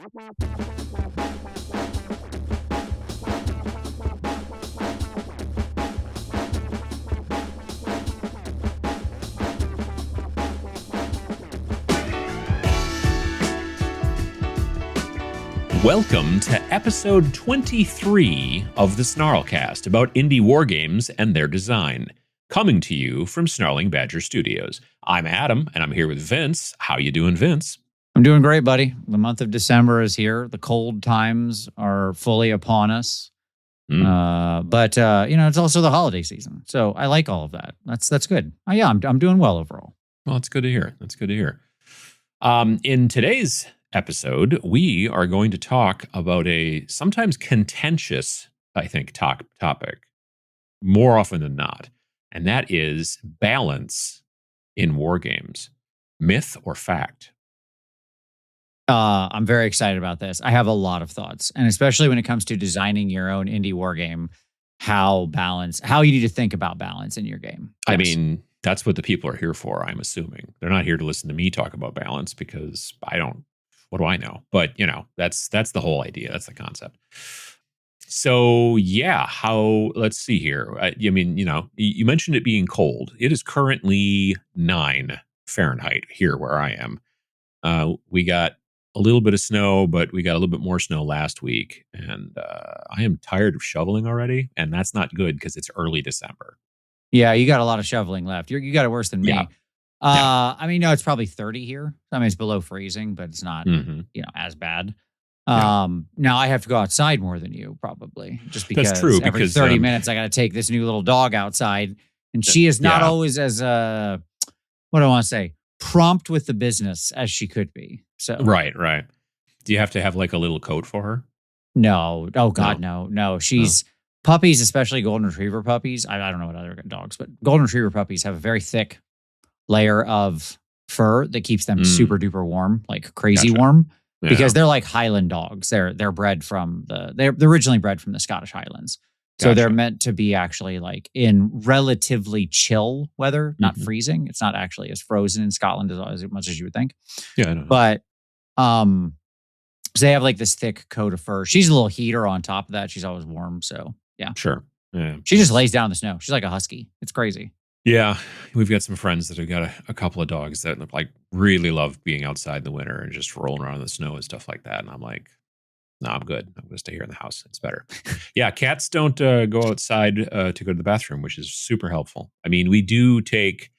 Welcome to episode 23 of the SNARLcast about indie wargames and their design, coming to you from Snarling Badger Studios. I'm Adam, and I'm here with Vince. How you doing, Vince? I'm doing great, buddy. The month of December is here. The cold times are fully upon us. But it's also the holiday season, so I like all of that. That's good. I'm doing well overall. Well, it's good to hear. That's good to hear. In today's episode, we are going to talk about a sometimes contentious, I think, topic, more often than not, and that is balance in war games. Myth or fact? I'm very excited about this. I have a lot of thoughts, and especially when it comes to designing your own indie war game, how you need to think about balance in your game. Yes. I mean, that's what the people are here for, I'm assuming. They're not here to listen to me talk about balance because what do I know? But, that's the whole idea. That's the concept. So, yeah, let's see here. You mentioned it being cold. It is currently 9 Fahrenheit here where I am. We got a little bit of snow, but we got a little bit more snow last week. And I am tired of shoveling already. And that's not good because it's early December. Yeah, you got a lot of shoveling left. You got it worse than me. Yeah. No, it's probably 30 here. I mean, it's below freezing, but it's not, as bad. Now I have to go outside more than you, probably, just because that's true, every 30 minutes I got to take this new little dog outside, and she is not always as what do I want to say, prompt with the business as she could be. So right. Do you have to have like a little coat for her? No. Oh God, no. She's puppies, especially golden retriever puppies. I don't know what other dogs, but golden retriever puppies have a very thick layer of fur that keeps them super duper warm, like crazy warm, because they're like Highland dogs. They're bred from they're originally bred from the Scottish Highlands. So they're meant to be actually like in relatively chill weather, not freezing. It's not actually as frozen in Scotland as much as you would think. Yeah, I know. But so they have like this thick coat of fur. She's a little heater on top of that. She's always warm. So yeah. Sure. Yeah. She just lays down in the snow. She's like a husky. It's crazy. Yeah, we've got some friends that have got a couple of dogs that like really love being outside in the winter and just rolling around in the snow and stuff like that. And I'm like, no, I'm good. I'm going to stay here in the house. It's better. Yeah, cats don't go outside to go to the bathroom, which is super helpful. I mean, we do take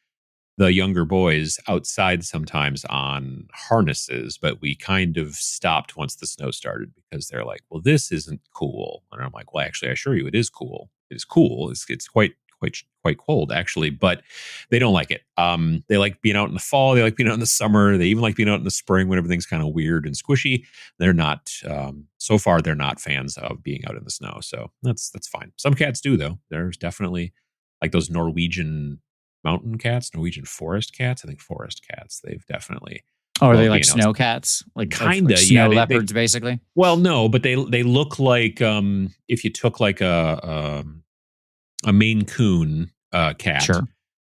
the younger boys outside sometimes on harnesses, but we kind of stopped once the snow started because they're like, well, this isn't cool. And I'm like, well, actually, I assure you it is cool. It is cool. It's quite cold actually, but they don't like it. They like being out in the fall. They like being out in the summer. They even like being out in the spring when everything's kind of weird and squishy. They're not, so far, they're not fans of being out in the snow. So that's fine. Some cats do though. There's definitely like those Norwegian mountain cats, Norwegian forest cats. I think forest cats, they've definitely. Oh, are they like snow cats? Like kind of, snow leopards, basically? Well, no, but they look like if you took like a Maine Coon cat, sure,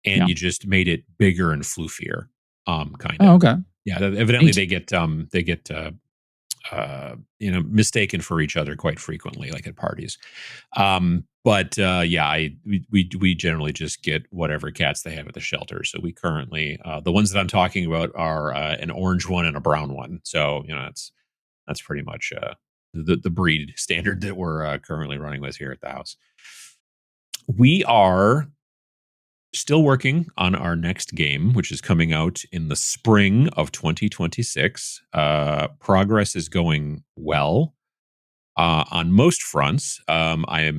and you just made it bigger and floofier, kind of. Oh, okay. Yeah, evidently they get mistaken for each other quite frequently, like at parties. We generally just get whatever cats they have at the shelter. So we currently the ones that I'm talking about are an orange one and a brown one. So that's pretty much the breed standard that we're currently running with here at the house. We are still working on our next game, which is coming out in the spring of 2026. Progress is going well on most fronts. I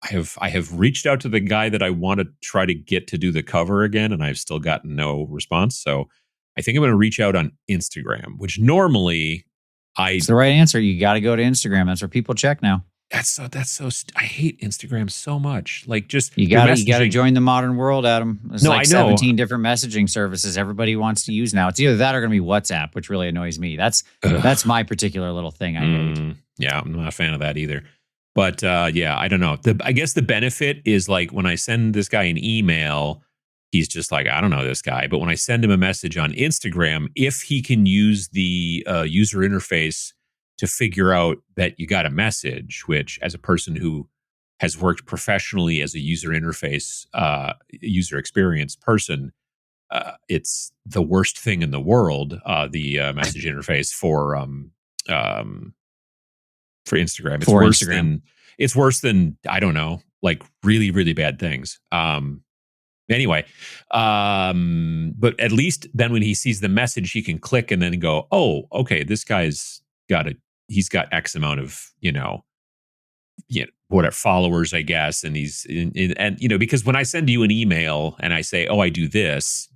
have reached out to the guy that I want to try to get to do the cover again, and I've still gotten no response. So I think I'm going to reach out on Instagram, which normally it's the right answer. You got to go to Instagram. That's where people check now. I hate Instagram so much. Like, just you got to join the modern world, Adam. There's I know. 17 different messaging services everybody wants to use now. It's either that or going to be WhatsApp, which really annoys me. That's my particular little thing I hate. Yeah, I'm not a fan of that either. But I don't know. I guess the benefit is like when I send this guy an email, he's just like, I don't know this guy. But when I send him a message on Instagram, if he can use the user interface to figure out that you got a message, which as a person who has worked professionally as a user interface, user experience person, it's the worst thing in the world. The message interface for Instagram. It's worse than I don't know, like really, really bad things. Anyway, but at least then when he sees the message, he can click and then go, oh, okay, this guy's he's got X amount of, whatever followers, I guess. And and because when I send you an email and I say, oh, I do this,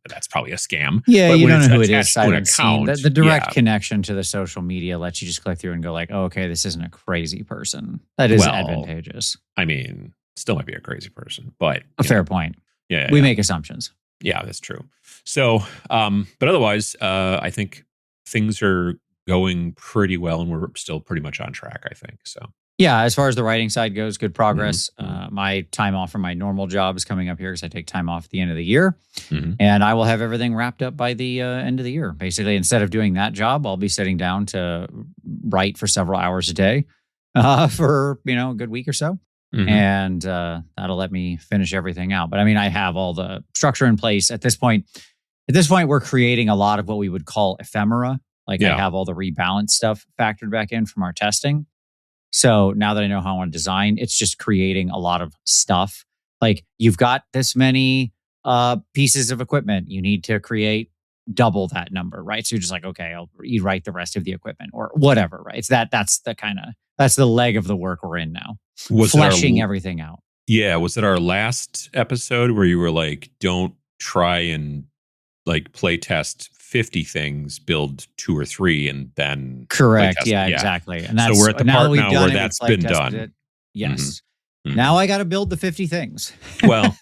that's probably a scam. Yeah, but you when don't it's know who it attached is. to I an haven't seen account, the direct connection to the social media lets you just click through and go like, oh, okay, this isn't a crazy person. That is advantageous. I mean, still might be a crazy person, but a fair point. Yeah, we make assumptions. Yeah, that's true. So, but otherwise, I think things are going pretty well, and we're still pretty much on track, I think. So, yeah, as far as the writing side goes, good progress. My time off from my normal job is coming up here because I take time off at the end of the year, and I will have everything wrapped up by the end of the year. Basically, instead of doing that job, I'll be sitting down to write for several hours a day for a good week or so. And that'll let me finish everything out. But I mean, I have all the structure in place at this point. At this point, we're creating a lot of what we would call ephemera. Like I have all the rebalance stuff factored back in from our testing. So now that I know how I want to design, it's just creating a lot of stuff. Like you've got this many pieces of equipment. You need to create double that number, right? So you're just like, okay, I'll rewrite the rest of the equipment or whatever, right? It's that's the leg of the work we're in now. Fleshing everything out. Yeah. Was it our last episode where you were like, don't try and like play test 50 things, build 2 or 3 and then correct. Yeah, exactly. And that's, so we're at the part now where that's been done. It. Yes. Now I got to build the 50 things. Well,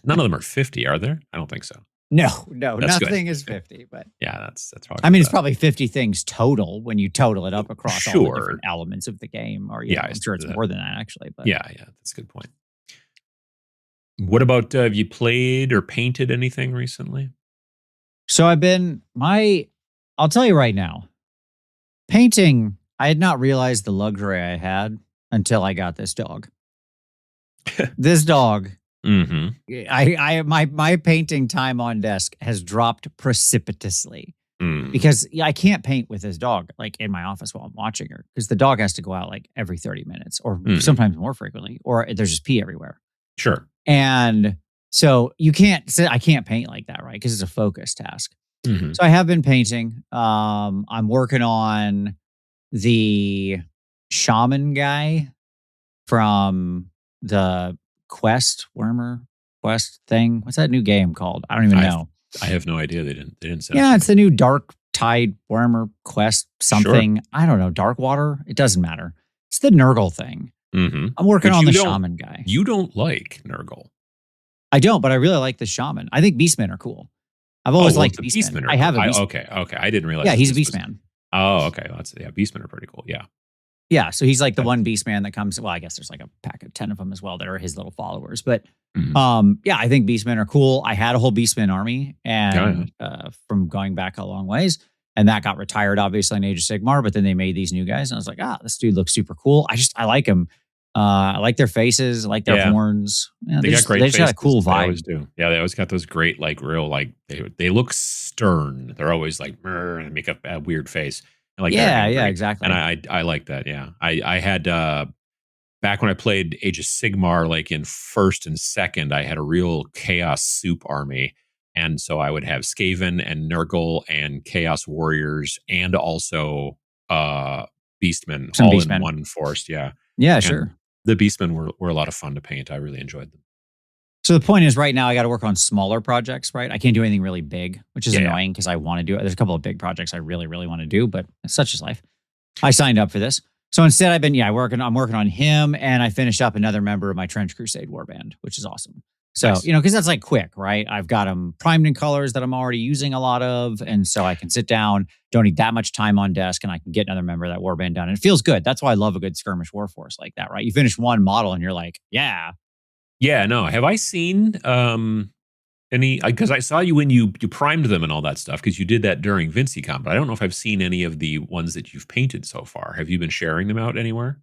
none of them are 50, are there? I don't think so. No, nothing is 50. But yeah, that's probably. I mean, it's probably 50 things total when you total it up across all the different elements of the game. Or I'm sure it's more than that actually. But yeah, that's a good point. What about have you played or painted anything recently? So I'll tell you right now, painting. I had not realized the luxury I had until I got this dog. This dog. My painting time on desk has dropped precipitously because I can't paint with this dog like in my office while I'm watching her because the dog has to go out like every 30 minutes or sometimes more frequently, or there's just pee everywhere. Sure. And so I can't paint like that, right? Because it's a focus task. So I have been painting. I'm working on the shaman guy from the Warmer Quest thing. What's that new game called? I don't even know. I have no idea. They didn't say. Yeah, it's the new Dark Tide Warmer Quest something. Sure. I don't know. Dark Water. It doesn't matter. It's the Nurgle thing. I'm working on the shaman guy. You don't like Nurgle. I don't, but I really like the shaman. I think beastmen are cool. I've always liked beastmen. I have a beastman. Okay. I didn't realize. Yeah, he's a beastman. Oh, okay. Beastmen are pretty cool. Yeah. Yeah, so he's like the one beastman that comes. Well, I guess there's like a pack of 10 of them as well that are his little followers. But yeah, I think beastmen are cool. I had a whole beastman army, and from going back a long ways, and that got retired obviously in Age of Sigmar. But then they made these new guys, and I was like, this dude looks super cool. I like him. I like their faces. I like their horns. Yeah, they got great. They just got a cool vibe. They always do. Yeah, they always got those great, like real, like they look stern. They're always like, and make a weird face. Like exactly. And I like that. Yeah, I had back when I played Age of Sigmar, like in first and second, I had a real chaos soup army, and so I would have Skaven and Nurgle and Chaos Warriors, and also Beastmen in one force. Yeah, and sure. The Beastmen were a lot of fun to paint. I really enjoyed them. So the point is, right now I got to work on smaller projects, right? I can't do anything really big, which is annoying because I want to do it. There's a couple of big projects I really, really want to do, but such is life. I signed up for this. So instead I've been, I'm working on him, and I finished up another member of my Trench Crusade warband, which is awesome. So, nice. Because that's like quick, right? I've got them primed in colors that I'm already using a lot of. And so I can sit down, don't need that much time on desk, and I can get another member of that warband done. And it feels good. That's why I love a good skirmish warforce like that, right? You finish one model and you're like, yeah. Yeah, no. Have I seen any? Because I saw you when you primed them and all that stuff, because you did that during VincyCon, but I don't know if I've seen any of the ones that you've painted so far. Have you been sharing them out anywhere?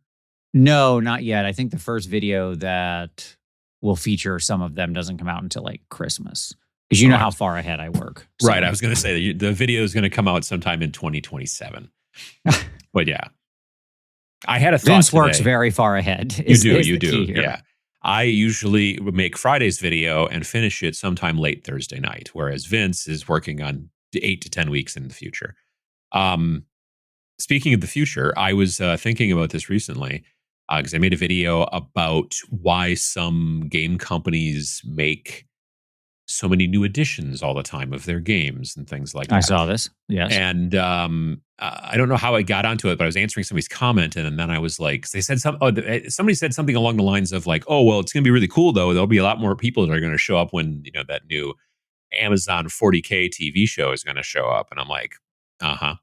No, not yet. I think the first video that will feature some of them doesn't come out until like Christmas. Because you know how far ahead I work. So. Right. I was going to say the video is going to come out sometime in 2027. But yeah. I had a thought Vince today. Works very far ahead. You do. Yeah. I usually make Friday's video and finish it sometime late Thursday night, whereas Vince is working on 8 to 10 weeks in the future. Speaking of the future, I was thinking about this recently because I made a video about why some game companies make so many new editions all the time of their games and things like that. I saw this. Yes. And I don't know how I got onto it, but I was answering somebody's comment, and then I was like, they said somebody said something along the lines of like, oh, well, it's going to be really cool though. There'll be a lot more people that are going to show up when, that new Amazon 40K TV show is going to show up. And I'm like, but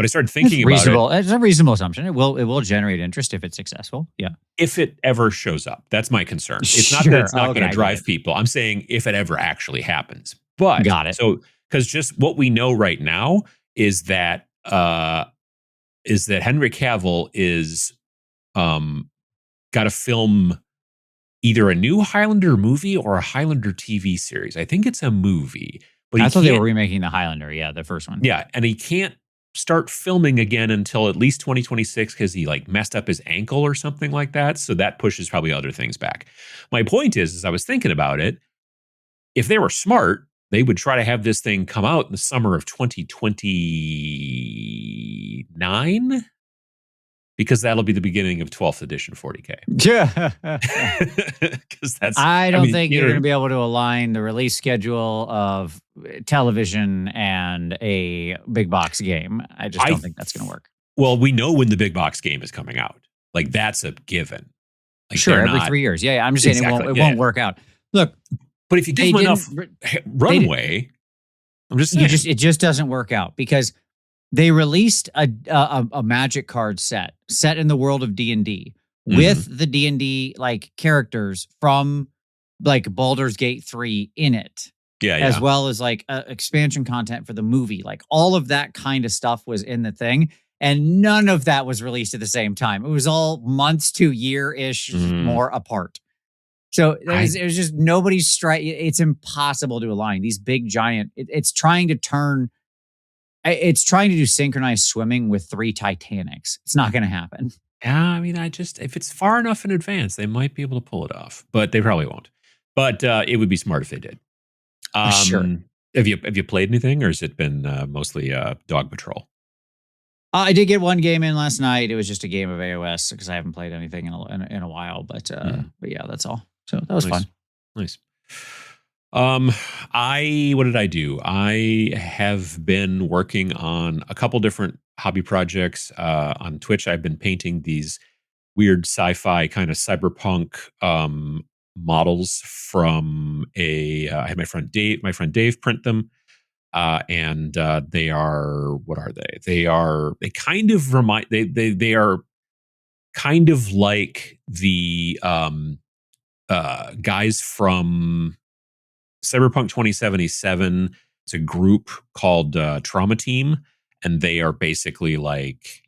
I started thinking about it. It's a reasonable assumption. It will generate interest if it's successful. Yeah. If it ever shows up, that's my concern. It's not that it's not going to drive people. I'm saying if it ever actually happens. But got it. So because just what we know right now is that Henry Cavill is got to film either a new Highlander movie or a Highlander TV series. I think it's a movie. But I thought they were remaking the Highlander. Yeah, the first one. Yeah, and he can't start filming again until at least 2026 because he like messed up his ankle or something like that. So that pushes probably other things back. My point is I was thinking about it. If they were smart, they would try to have this thing come out in the summer of 2029 because that'll be the beginning of 12th edition 40K. Yeah. Because I don't think you're going to be able to align the release schedule of television and a big box game. I just don't think that's going to work. Well, we know when the big box game is coming out. Like that's a given. Like, sure, every 3 years. Yeah, I'm just saying it won't work out. Look, but if you give them enough runway, I'm just saying. It just doesn't work out because they released a magic card set in the world of D&D with the D&D like characters from like Baldur's Gate 3 in it. Yeah. As well as like expansion content for the movie. Like all of that kind of stuff was in the thing. And none of that was released at the same time. It was all months to year-ish more apart. So it was just nobody's strike. It's impossible to align these big giant. It's trying to do synchronized swimming with 3 Titanics. It's not going to happen. Yeah, I mean, if it's far enough in advance, they might be able to pull it off, but they probably won't. But it would be smart if they did. Sure. Have you played anything, or has it been mostly Dog Patrol? I did get one game in last night. It was just a game of AOS because I haven't played anything in a while. But yeah, that's all. So that was fun. Nice. What did I do? I have been working on a couple different hobby projects. On Twitch, I've been painting these weird sci-fi kind of cyberpunk models from I had my friend Dave print them. And they are, what are they? They are kind of like the guys from Cyberpunk 2077. It's a group called Trauma Team, and they are basically like,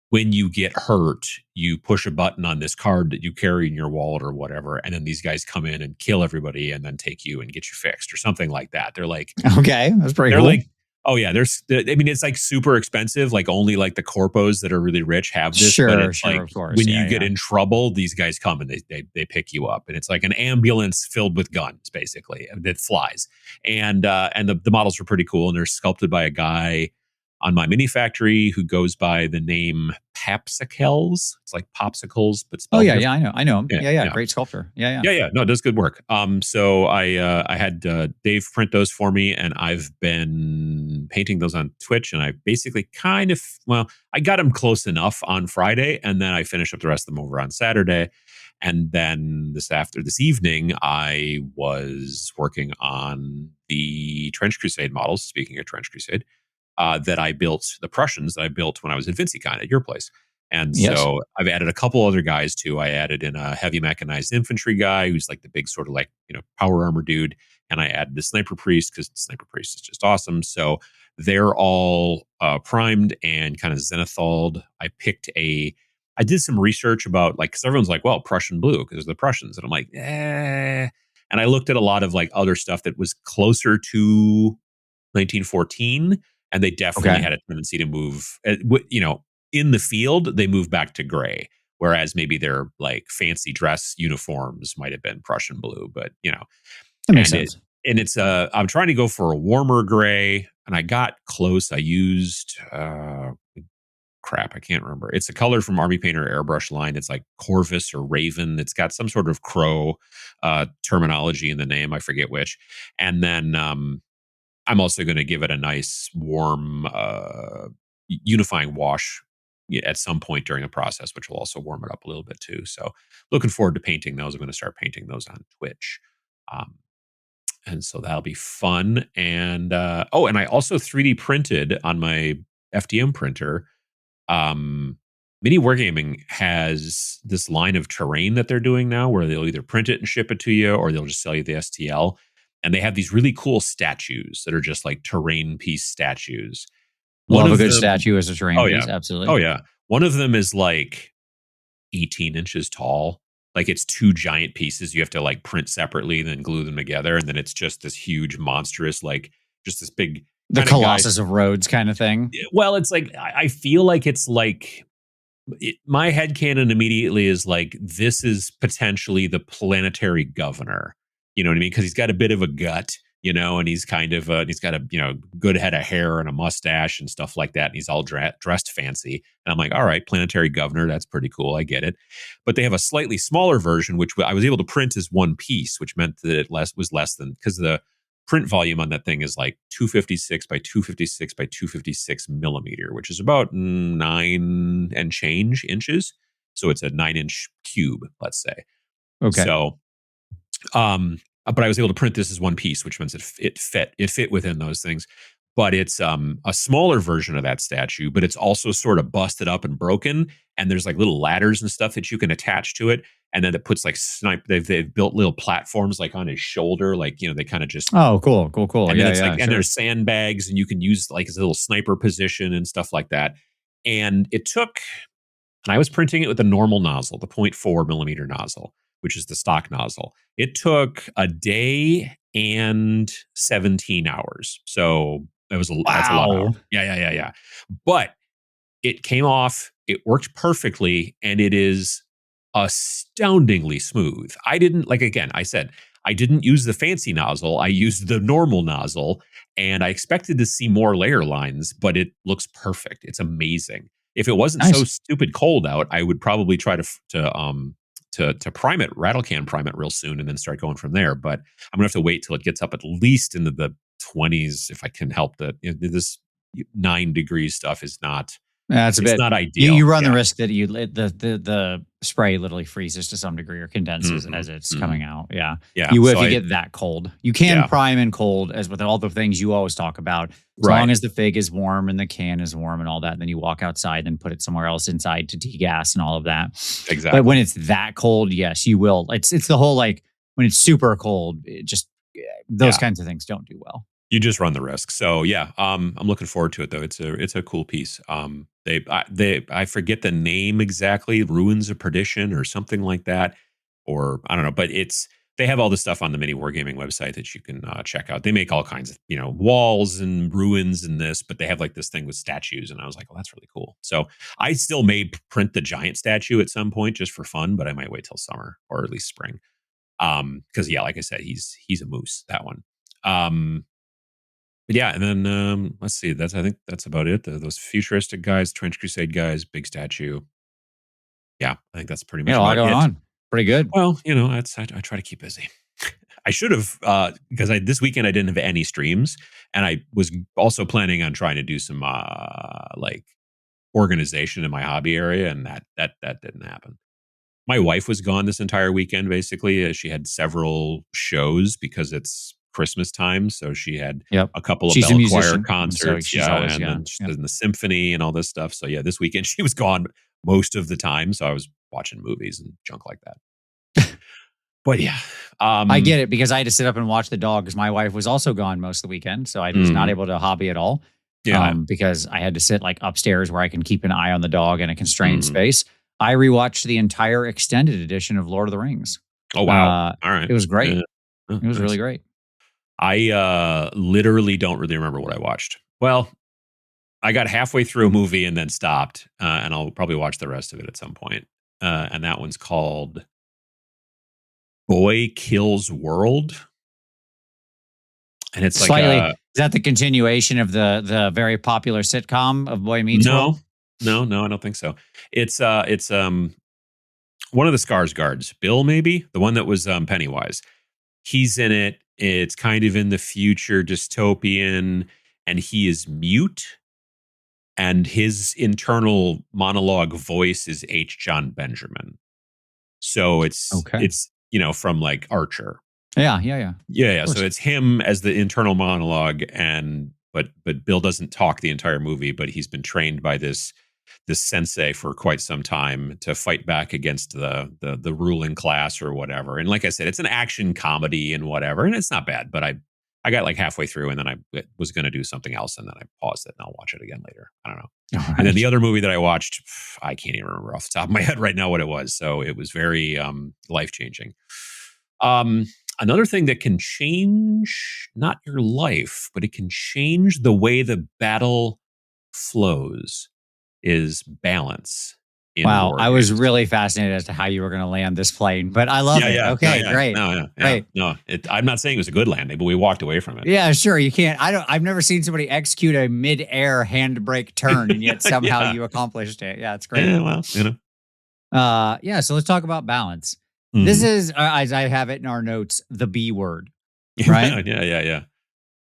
when you get hurt, you push a button on this card that you carry in your wallet or whatever, and then these guys come in and kill everybody and then take you and get you fixed or something like that. They're like, okay, that's pretty cool. They're like, oh yeah, it's like super expensive. Like only like the corpos that are really rich have this. Sure, but it's like, of course. When you get in trouble, these guys come and they pick you up, and it's like an ambulance filled with guns, basically, that flies. And the models were pretty cool, and they're sculpted by a guy on my mini factory who goes by the name Papsicles. It's like popsicles, but spelled different. I know him. Yeah. Great sculptor. Yeah. No, it does good work. So I had Dave print those for me, and I've been painting those on Twitch, and I basically I got them close enough on Friday, and then I finished up the rest of them over on Saturday. And then this evening, I was working on the Trench Crusade models. Speaking of Trench Crusade, that I built, the Prussians that I built when I was at VincyCon at your place. And so I've added a couple other guys too. I added in a heavy mechanized infantry guy who's like the big sort of like, power armor dude. and I added the Sniper Priest because Sniper Priest is just awesome. So they're all primed and kind of zenithalled. I did some research about like, because everyone's like, well, Prussian blue because the Prussians, and I'm like, eh. And I looked at a lot of like other stuff that was closer to 1914, and they definitely had a tendency to move. In the field, they move back to gray, whereas maybe their like fancy dress uniforms might have been Prussian blue. But that makes sense. It's I'm trying to go for a warmer gray, and I got close. I used crap, I can't remember. It's a color from Army Painter airbrush line. It's like Corvus or Raven. It's got some sort of crow terminology in the name. I forget which. And then I'm also going to give it a nice warm unifying wash at some point during the process, which will also warm it up a little bit too. So looking forward to painting those. I'm going to start painting those on Twitch. And so that'll be fun. And and I also 3D printed on my FDM printer. Mini Wargaming has this line of terrain that they're doing now where they'll either print it and ship it to you, or they'll just sell you the STL. And they have these really cool statues that are just like terrain piece statues. Love a good statue as a terrain piece. Absolutely. Oh, yeah. One of them is like 18 inches tall. Like it's two giant pieces you have to like print separately and then glue them together. And then it's just this huge, monstrous, like just this big. The Colossus of Rhodes kind of thing. Well, it's like, I feel like it's like, my headcanon immediately is like, this is potentially the planetary governor. You know what I mean? Because he's got a bit of a gut, and he's kind of, he's got a, good head of hair and a mustache and stuff like that. And he's all dressed fancy. And I'm like, all right, planetary governor. That's pretty cool. I get it. But they have a slightly smaller version, which I was able to print as one piece, which meant that it was less than, because the print volume on that thing is like 256 by 256 by 256 millimeter, which is about 9 and change inches. So it's a 9-inch cube, let's say. Okay. So, but I was able to print this as one piece, which means it fit within those things. But it's a smaller version of that statue, but it's also sort of busted up and broken. And there's like little ladders and stuff that you can attach to it. And then it puts like they've built little platforms like on his shoulder, like they kind of just cool. And then it's like, and there's sandbags, and you can use like his little sniper position and stuff like that. And I was printing it with a normal nozzle, the 0.4 millimeter nozzle, which is the stock nozzle. It took a day and 17 hours. So that's a lot of hours. Yeah. But it came off, it worked perfectly, and it is astoundingly smooth. I didn't use the fancy nozzle. I used the normal nozzle, and I expected to see more layer lines, but it looks perfect. It's amazing. If it wasn't so stupid cold out, I would probably try to prime it, rattle can prime it real soon, and then start going from there. But I'm gonna have to wait till it gets up at least into the 20s if I can help that. This 9 degrees stuff is not. It's not ideal. You run the risk that the spray literally freezes to some degree or condenses as it's coming out. Yeah. You will if you get that cold. You can prime in cold, as with all the things you always talk about. As long as the fig is warm and the can is warm and all that, then you walk outside and put it somewhere else inside to degas and all of that. Exactly. But when it's that cold, yes, you will. It's the whole like when it's super cold, those kinds of things don't do well. You just run the risk. So I'm looking forward to it though. It's a cool piece. I forget the name exactly, Ruins of Perdition or something like that, or I don't know. But they have all the stuff on the Mini Wargaming website that you can check out. They make all kinds of walls and ruins and this, but they have like this thing with statues, and I was like, oh, that's really cool. So I still may print the giant statue at some point just for fun, but I might wait till summer or at least spring. Because like I said, he's a moose, that one. But and then let's see. I think that's about it. Those futuristic guys, Trench Crusade guys, big statue. Yeah, I think that's pretty much a lot going on. Pretty good. Well, I try to keep busy. I should have because this weekend I didn't have any streams, and I was also planning on trying to do some like organization in my hobby area, and that didn't happen. My wife was gone this entire weekend. Basically, she had several shows because it's Christmas time, so she had a couple of bell choir concerts, and then she's in the symphony and all this stuff. So this weekend she was gone most of the time, so I was watching movies and junk like that. But yeah. I get it because I had to sit up and watch the dog because my wife was also gone most of the weekend. So I was not able to hobby at all. Yeah. Because I had to sit like upstairs where I can keep an eye on the dog in a constrained space. I rewatched the entire extended edition of Lord of the Rings. Oh, wow. All right. It was great. Yeah. Oh, it was really great. I literally don't really remember what I watched. Well, I got halfway through a movie and then stopped, and I'll probably watch the rest of it at some point. And that one's called Boy Kills World. And it's slightly, like is that the continuation of the very popular sitcom of Boy Meets World? No, I don't think so. It's one of the Skarsgårds, Bill, maybe the one that was Pennywise. He's in it. It's kind of in the future dystopian, and he is mute. And his internal monologue voice is H. John Benjamin. So it's from like Archer. Yeah. So it's him as the internal monologue, but Bill doesn't talk the entire movie, but he's been trained by this sensei for quite some time to fight back against the ruling class or whatever. And like I said, it's an action comedy and whatever, and it's not bad. But I got like halfway through, and then I was going to do something else, and then I paused it, and I'll watch it again later. I don't know. Right. And then the other movie that I watched, I can't even remember off the top of my head right now what it was. So it was very life-changing. Another thing that can change not your life, but it can change the way the battle flows is balance. Wow, I was really fascinated as to how you were going to land this plane, but I love it. Okay, great. Great. No, I'm not saying it was a good landing, but we walked away from it. Yeah, sure. You can't. I've never seen somebody execute a mid-air handbrake turn, and yet somehow you accomplished it. Yeah, it's great. Yeah, well, so let's talk about balance. Mm-hmm. This is, as I have it in our notes, the B word, right? Yeah.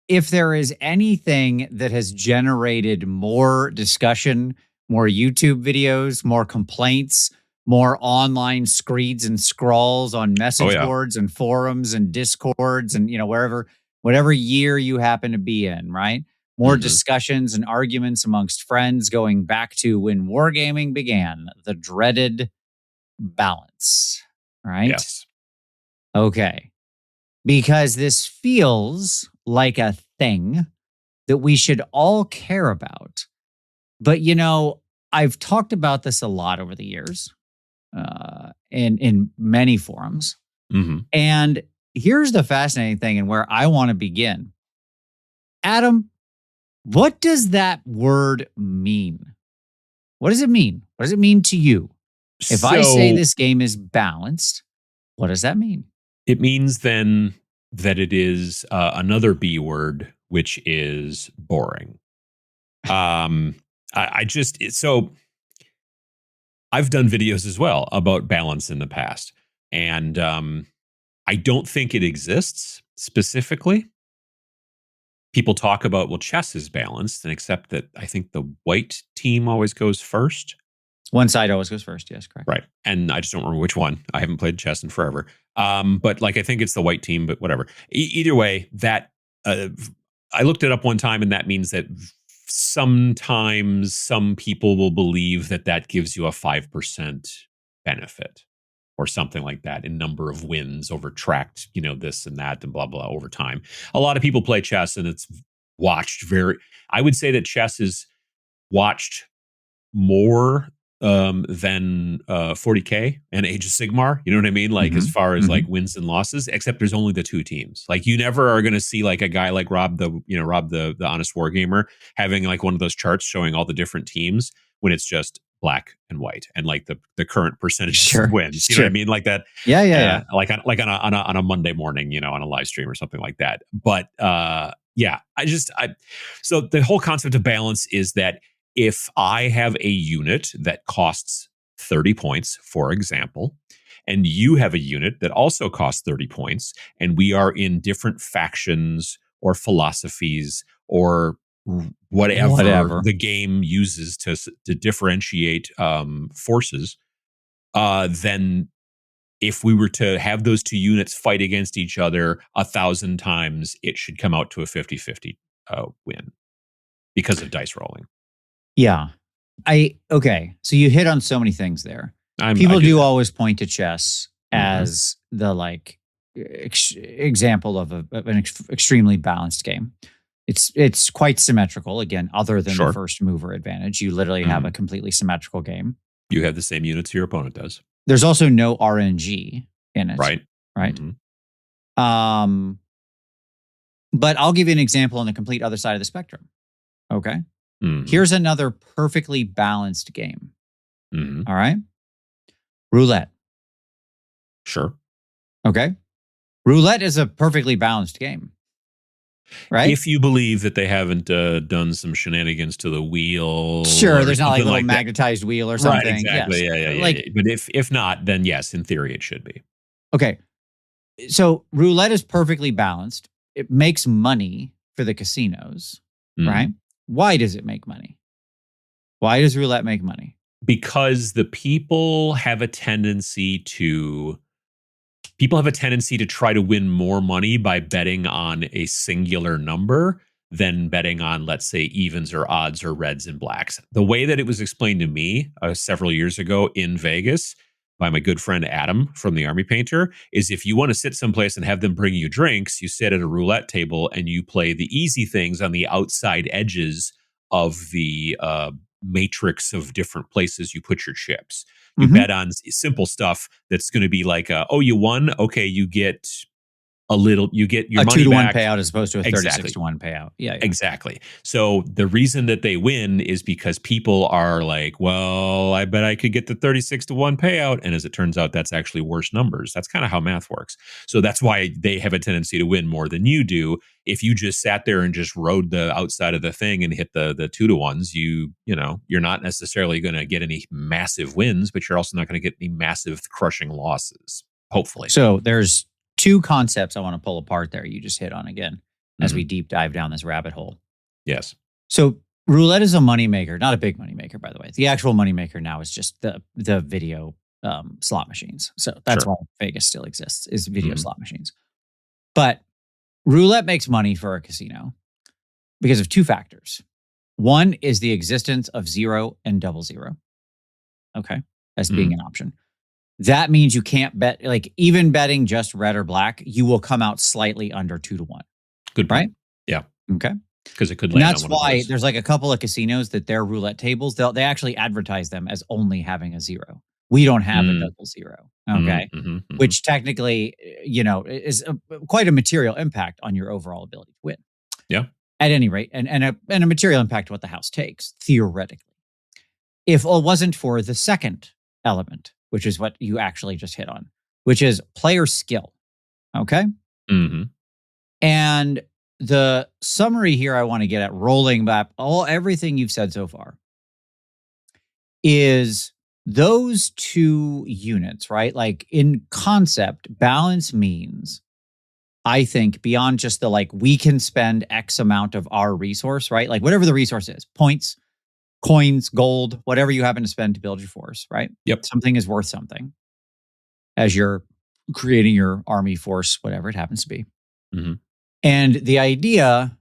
If there is anything that has generated more discussion, more YouTube videos, more complaints, more online screeds and scrawls on message boards and forums and discords and, whatever year you happen to be in, right? More discussions and arguments amongst friends going back to when wargaming began, the dreaded balance, right? Yes. Okay. Because this feels like a thing that we should all care about. But, I've talked about this a lot over the years in many forums. Mm-hmm. And here's the fascinating thing and where I want to begin. Adam, what does that word mean? What does it mean? What does it mean to you? If I say this game is balanced, what does that mean? It means then that it is another B word, which is boring. I've done videos as well about balance in the past, and I don't think it exists specifically. People talk about, well, chess is balanced, and except that I think the white team always goes first. One side always goes first. Yes, correct. Right. And I just don't remember which one. I haven't played chess in forever. But I think it's the white team, but whatever. Either way, that I looked it up one time, and that means that sometimes some people will believe that gives you a 5% benefit or something like that in number of wins over tracked, this and that and blah, blah over time. A lot of people play chess, and it's watched I would say that chess is watched more than 40K and Age of Sigmar. You know what I mean? Like as far as like wins and losses, except there's only the two teams. Like you never are going to see like a guy like Rob the Honest Wargamer having like one of those charts showing all the different teams when it's just black and white and like the current percentage of wins. You know what I mean? Like that. Yeah. Like on a Monday morning, on a live stream or something like that. But so the whole concept of balance is that if I have a unit that costs 30 points, for example, and you have a unit that also costs 30 points, and we are in different factions or philosophies or whatever the game uses to differentiate forces, then if we were to have those two units fight against each other 1,000 times, it should come out to a 50-50 win because of dice rolling. Yeah. So you hit on so many things there. People do always point to chess as the like example of an extremely balanced game. It's quite symmetrical. Again, other than the first mover advantage, you literally have a completely symmetrical game. You have the same units your opponent does. There's also no RNG in it. Right. But I'll give you an example on the complete other side of the spectrum. Okay. Here's another perfectly balanced game. All right. Roulette. Sure. Okay. Roulette is a perfectly balanced game. Right? If you believe that they haven't done some shenanigans to the wheel. Sure, there's not like a little magnetized wheel or something. Right, exactly. Yes. Yeah. But if not, then yes, in theory it should be. Okay. So roulette is perfectly balanced. It makes money for the casinos, right? Why does it make money? Why does roulette make money? Because the people have a tendency to try to win more money by betting on a singular number than betting on, let's say, evens or odds or reds and blacks. The way that it was explained to me several years ago in Vegas by my good friend Adam from the Army Painter is if you want to sit someplace and have them bring you drinks, you sit at a roulette table and you play the easy things on the outside edges of the matrix of different places you put your chips. You bet on simple stuff that's going to be like, you won. Okay, you get you get your money 2-to-1 back. payout as opposed to a 36-to-1 payout. Yeah, exactly. So the reason that they win is because people are like, well, I bet I could get the 36-to-1 payout. And as it turns out, that's actually worse numbers. That's kind of how math works. So that's why they have a tendency to win more than you do. If you just sat there and just rode the outside of the thing and hit the 2-to-1s, you're not necessarily going to get any massive wins, but you're also not going to get any massive crushing losses, hopefully. So there's two concepts I want to pull apart there. You just hit on again as we deep dive down this rabbit hole. Yes. So roulette is a moneymaker, not a big moneymaker, by the way. The actual moneymaker now is just the video slot machines. So that's why Vegas still exists, is video slot machines. But roulette makes money for a casino because of two factors. One is the existence of 0 and double 0. Okay. As being an option. That means you can't bet, like even betting just red or black, you will come out slightly under 2-to-1. Good point. Right? Yeah. Okay. Because it could land that's on one why of those. There's like a couple of casinos that their roulette tables, they actually advertise them as only having a 0. We don't have a double 0. Okay. Which technically, is quite a material impact on your overall ability to win. Yeah. At any rate, and a material impact to what the house takes, theoretically. If it wasn't for the second element, which is what you actually just hit on, which is player skill. Okay? And the summary here I want to get at, rolling back everything you've said so far, is those two units, right? Like in concept, balance means, I think, beyond just the like, we can spend X amount of our resource, right? Like whatever the resource is, points, coins, gold, whatever you happen to spend to build your force, right? Yep. Something is worth something as you're creating your army force, whatever it happens to be. And the idea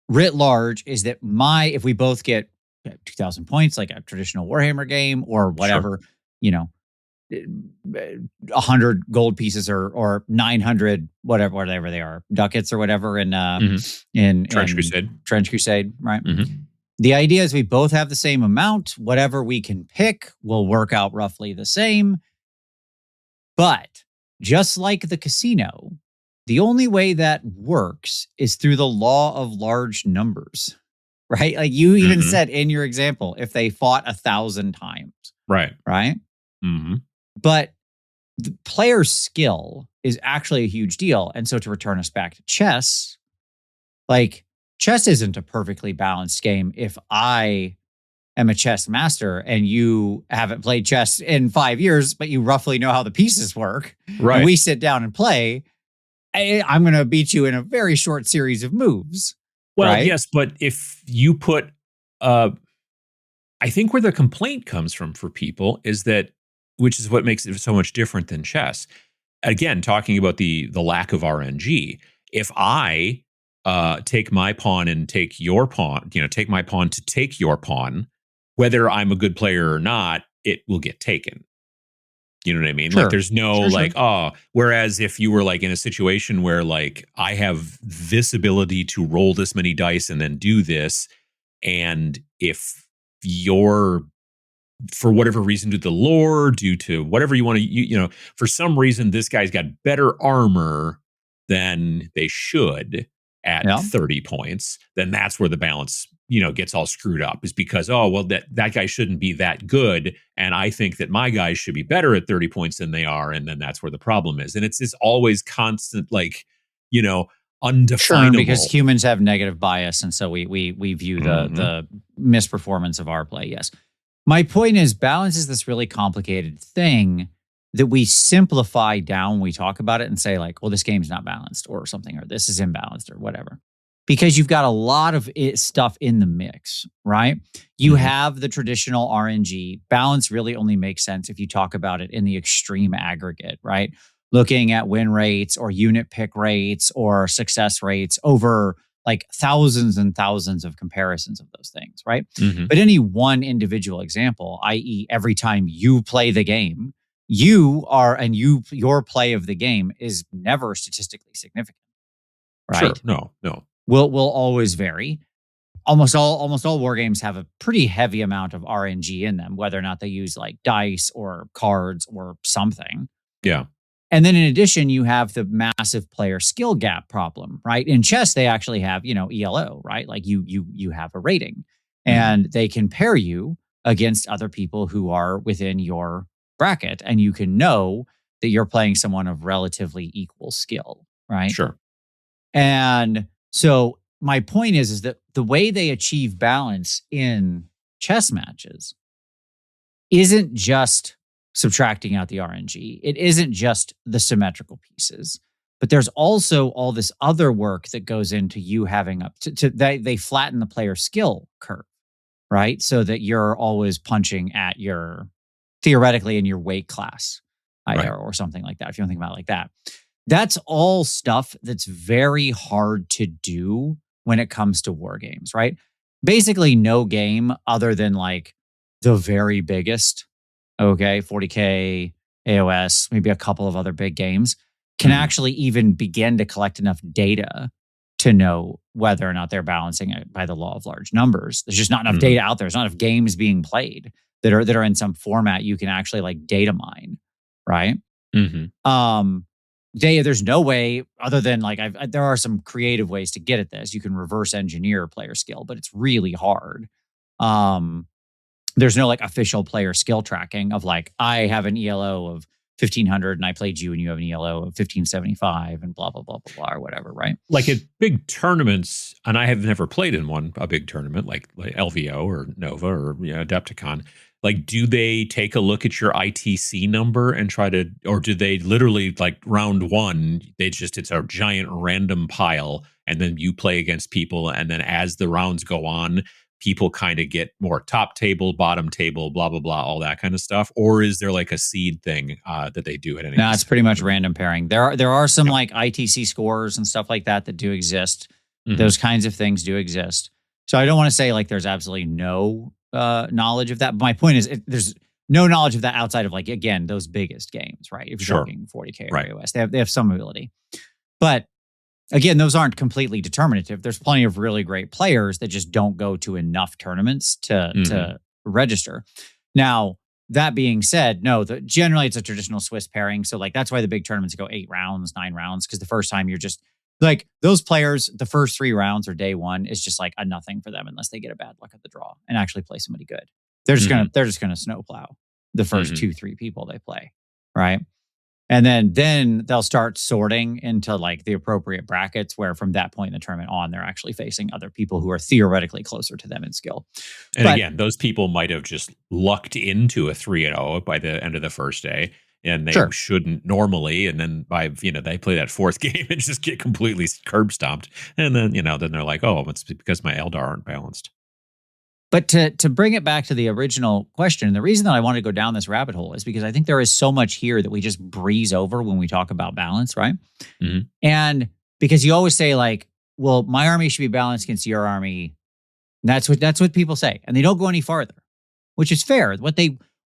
writ large is that if we both get 2,000 points, like a traditional Warhammer game or whatever, 100 gold pieces or 900, whatever they are, ducats or whatever in Trench Crusade, right? The idea is we both have the same amount. Whatever we can pick will work out roughly the same. But just like the casino, the only way that works is through the law of large numbers, right? Like you even said in your example, if they fought 1,000 times. Right. Right? But the player skill is actually a huge deal. And so to return us back to chess, like, chess isn't a perfectly balanced game if I am a chess master and you haven't played chess in 5 years, but you roughly know how the pieces work. Right. And we sit down and play. I'm going to beat you in a very short series of moves. Well, right? Yes, but if you put, I think where the complaint comes from for people is that, which is what makes it so much different than chess. Again, talking about the lack of RNG. If I take my pawn and take your pawn, take my pawn to take your pawn, whether I'm a good player or not, it will get taken. You know what I mean? Sure. Like there's no Sure. oh, whereas if you were like in a situation where like I have this ability to roll this many dice and then do this, and if you're for whatever reason, due to the lore, due to whatever you want to, you know, for some reason, this guy's got better armor than they should at 30 points, then that's where the balance, you know, gets all screwed up is because, oh, well, that guy shouldn't be that good. And I think that my guys should be better at 30 points than they are. And then that's where the problem is. And it's this always constant, like, you know, undefinable. Sure, because humans have negative bias. And so we view the misperformance of our play. Yes. My point is balance is this really complicated thing that we simplify down when we talk about it and say like, well, this game's not balanced or something, or this is imbalanced or whatever. Because you've got a lot of stuff in the mix, right? You have the traditional RNG. Balance really only makes sense if you talk about it in the extreme aggregate, right? Looking at win rates or unit pick rates or success rates over like thousands and thousands of comparisons of those things, right? But any one individual example, i.e. every time you play the game, your play of the game is never statistically significant, right? Sure. No. Will always vary. Almost all war games have a pretty heavy amount of RNG in them, whether or not they use like dice or cards or something. Yeah. And then in addition, you have the massive player skill gap problem, right? In chess, they actually have, you know, ELO, right? Like you have a rating and they can pair you against other people who are within your bracket. And you can know that you're playing someone of relatively equal skill, right? Sure. And so my point is that the way they achieve balance in chess matches isn't just subtracting out the RNG. It isn't just the symmetrical pieces, but there's also all this other work that goes into you having they flatten the player skill curve, right? So that you're always punching at theoretically in your weight class, or something like that. If you don't think about it like that, that's all stuff that's very hard to do when it comes to war games, right? Basically no game other than like the very biggest, 40K, AOS, maybe a couple of other big games, can actually even begin to collect enough data to know whether or not they're balancing it by the law of large numbers. There's just not enough data out there. There's not enough games being played that are in some format you can actually like data mine, right? There's no way other than like there are some creative ways to get at this. You can reverse engineer player skill, but it's really hard. There's no like official player skill tracking of like, I have an ELO of 1500 and I played you and you have an ELO of 1575 and blah, blah, blah, blah, blah, or whatever, right? Like at big tournaments, and I have never played in a big tournament like LVO or Nova or Adepticon. Like, do they take a look at your ITC number and or do they literally like round one, it's a giant random pile and then you play against people. And then as the rounds go on, people kind of get more top table, bottom table, blah, blah, blah, all that kind of stuff? Or is there like a seed thing that they do at any? No, it's pretty much random pairing. There are some like ITC scores and stuff like that do exist. Those kinds of things do exist. So I don't want to say like there's absolutely no knowledge of that. But my point is there's no knowledge of that outside of like, again, those biggest games, right? If you're talking 40K or AOS, they have some ability. But again, those aren't completely determinative. There's plenty of really great players that just don't go to enough tournaments to register. Now, that being said, no, generally it's a traditional Swiss pairing. So like that's why the big tournaments go 8 rounds, 9 rounds, because the first time you're just like those players, the first 3 rounds or day one is just like a nothing for them unless they get a bad luck at the draw and actually play somebody good. They're just gonna snowplow the first 2-3 people they play, right? And then they'll start sorting into like the appropriate brackets where from that point in the tournament on, they're actually facing other people who are theoretically closer to them in skill. And again, those people might have just lucked into a 3-0 by the end of the first day. And they shouldn't normally. And then they play that 4th game and just get completely curb stomped. And then, then they're like, oh, it's because my Eldar aren't balanced. But to bring it back to the original question, the reason that I want to go down this rabbit hole is because I think there is so much here that we just breeze over when we talk about balance, right? And because you always say like, well, my army should be balanced against your army. And that's what people say. And they don't go any farther, which is fair.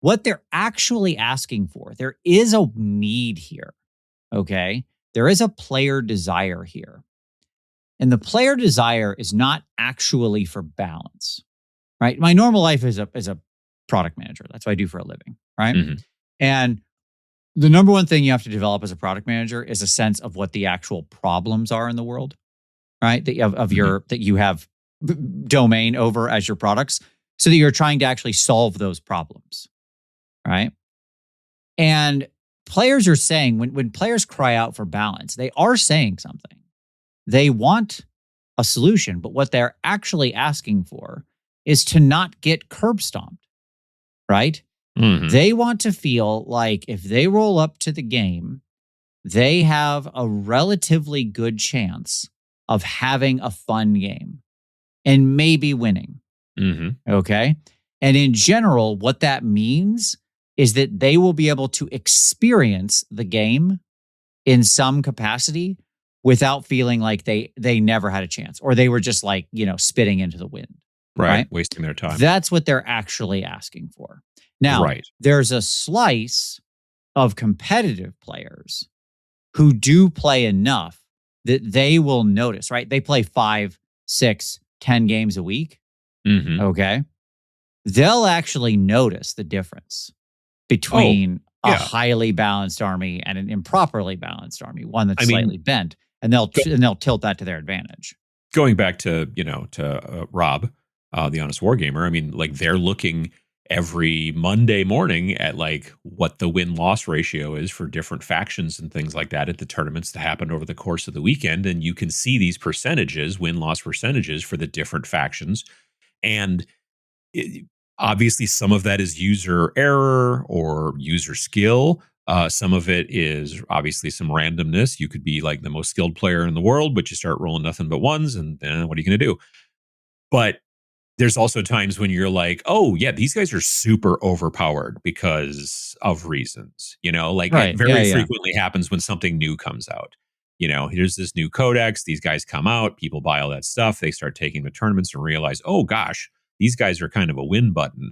what they're actually asking for, there is a need here. Okay. There is a player desire here. And the player desire is not actually for balance, right? My normal life is a product manager. That's what I do for a living, right? Mm-hmm. And the number one thing you have to develop as a product manager is a sense of what the actual problems are in the world, right? That you have domain over as your products, so that you're trying to actually solve those problems, right? And players are saying, when players cry out for balance, they are saying something. They want a solution, but what they're actually asking for is to not get curb stomped, right? Mm-hmm. They want to feel like if they roll up to the game, they have a relatively good chance of having a fun game and maybe winning. Mm-hmm. Okay. And in general, what that means is that they will be able to experience the game in some capacity without feeling like they never had a chance, or they were just like, spitting into the wind. Right? Wasting their time. That's what they're actually asking for. Now, there's a slice of competitive players who do play enough that they will notice, right? They play 5, 6, 10 games a week. Mm-hmm. Okay. They'll actually notice the difference between a highly balanced army and an improperly balanced army, one that's slightly bent, and they'll tilt that to their advantage. Going back to Rob, the Honest Wargamer, I mean, like, they're looking every Monday morning at like what the win-loss ratio is for different factions and things like that at the tournaments that happened over the course of the weekend, and you can see these percentages, win-loss percentages for the different factions, and obviously some of that is user error or user skill. Some of it is obviously some randomness. You could be like the most skilled player in the world, but you start rolling nothing but ones, and then what are you going to do? But there's also times when you're like, oh, yeah, these guys are super overpowered because of reasons, it very frequently happens when something new comes out. Here's this new codex. These guys come out, people buy all that stuff. They start taking the tournaments and realize, oh, gosh, these guys are kind of a win button,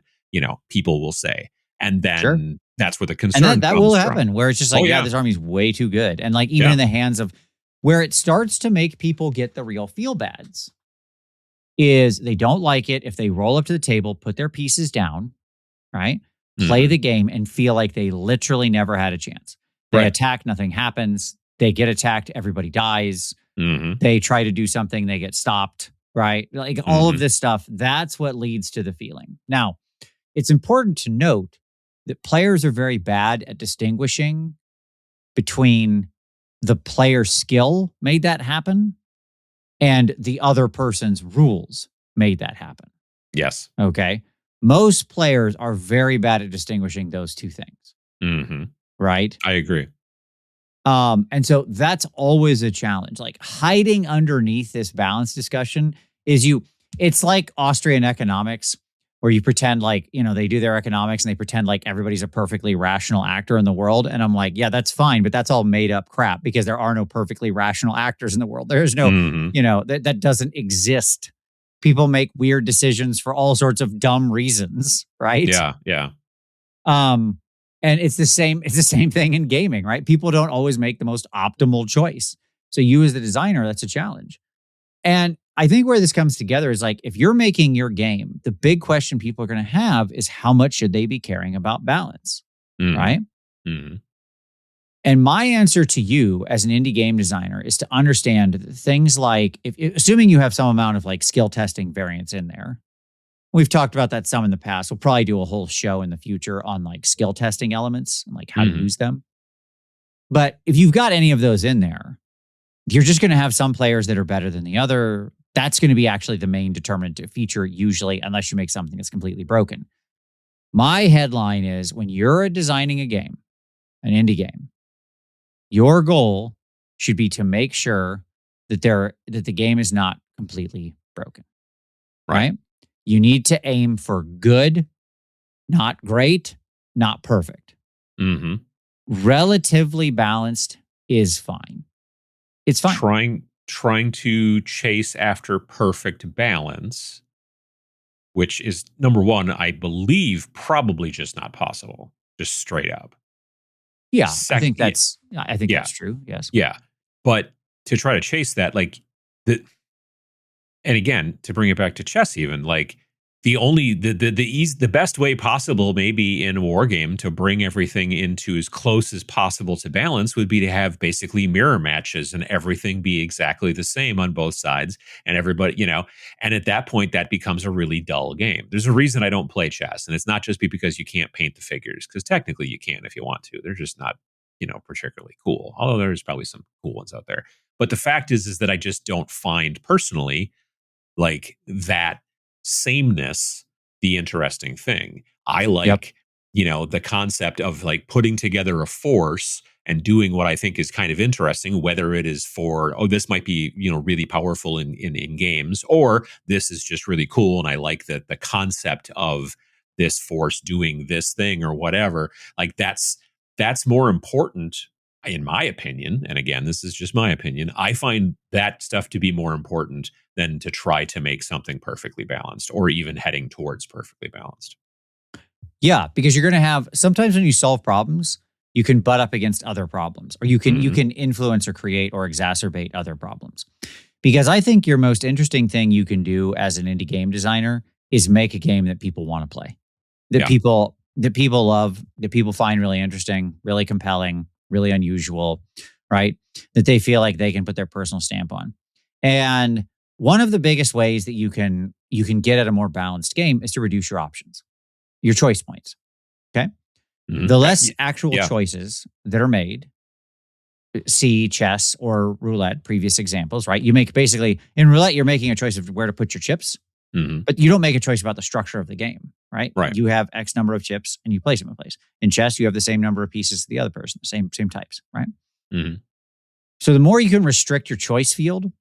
people will say. And then that's where the concern and that comes will from. happen, where it's just like, this army's way too good. And like, even in the hands of where it starts to make people get the real feel bads is they don't like it if they roll up to the table, put their pieces down, right? Play the game and feel like they literally never had a chance. They attack, nothing happens. They get attacked, everybody dies. They try to do something, they get stopped, right? Like all of this stuff, that's what leads to the feeling. Now, it's important to note that players are very bad at distinguishing between the player's skill made that happen and the other person's rules made that happen. Yes. Okay. Most players are very bad at distinguishing those two things. Right? I agree. And so that's always a challenge. Like hiding underneath this balance discussion is it's like Austrian economics, where you pretend like, they do their economics and they pretend like everybody's a perfectly rational actor in the world. And I'm like, yeah, that's fine, but that's all made up crap, because there are no perfectly rational actors in the world. There's no, that doesn't exist. People make weird decisions for all sorts of dumb reasons, right? Yeah. And it's the same thing in gaming, right? People don't always make the most optimal choice. So you as the designer, that's a challenge. And I think where this comes together is like, if you're making your game, the big question people are going to have is how much should they be caring about balance, right? And my answer to you as an indie game designer is to understand things like, assuming you have some amount of like skill testing variance in there. We've talked about that some in the past. We'll probably do a whole show in the future on like skill testing elements and like how to use them. But if you've got any of those in there, you're just going to have some players that are better than the other. That's going to be actually the main determinant to feature usually, unless you make something that's completely broken. My headline is, when you're designing a game, an indie game, your goal should be to make sure that the game is not completely broken, right? You need to aim for good, not great, not perfect. Relatively balanced is fine. It's fine. Trying to chase after perfect balance which is number one, I believe probably just not possible, just straight up. Yeah, I think that's true. Yes. Yeah. But to try to chase that, like and again, to bring it back to chess, even like the best way possible, maybe in a war game, to bring everything into as close as possible to balance would be to have basically mirror matches and everything be exactly the same on both sides, and everybody, and at that point, that becomes a really dull game. There's a reason I don't play chess, and it's not just because you can't paint the figures, because technically you can if you want to. They're just not, particularly cool. Although there's probably some cool ones out there. But the fact is that I just don't find personally like that sameness the interesting thing. I like, the concept of like putting together a force and doing what I think is kind of interesting, whether it is for, this might be, really powerful in games, or this is just really cool. And I like the concept of this force doing this thing or whatever. Like that's more important, in my opinion. And again, this is just my opinion. I find that stuff to be more important than to try to make something perfectly balanced or even heading towards perfectly balanced. Yeah, because you're going to have, sometimes when you solve problems, you can butt up against other problems, or you can influence or create or exacerbate other problems. Because I think your most interesting thing you can do as an indie game designer is make a game that people want to play, that people love, that people find really interesting, really compelling, really unusual, right? That they feel like they can put their personal stamp on. And one of the biggest ways that you can get at a more balanced game is to reduce your options, your choice points. Okay. Mm-hmm. The less actual choices that are made, see chess or roulette, previous examples, right? You make basically, in roulette, you're making a choice of where to put your chips, but you don't make a choice about the structure of the game, right? You have X number of chips and you place them in place. In chess, you have the same number of pieces as the other person, same types, right? Mm-hmm. So the more you can restrict your choice field.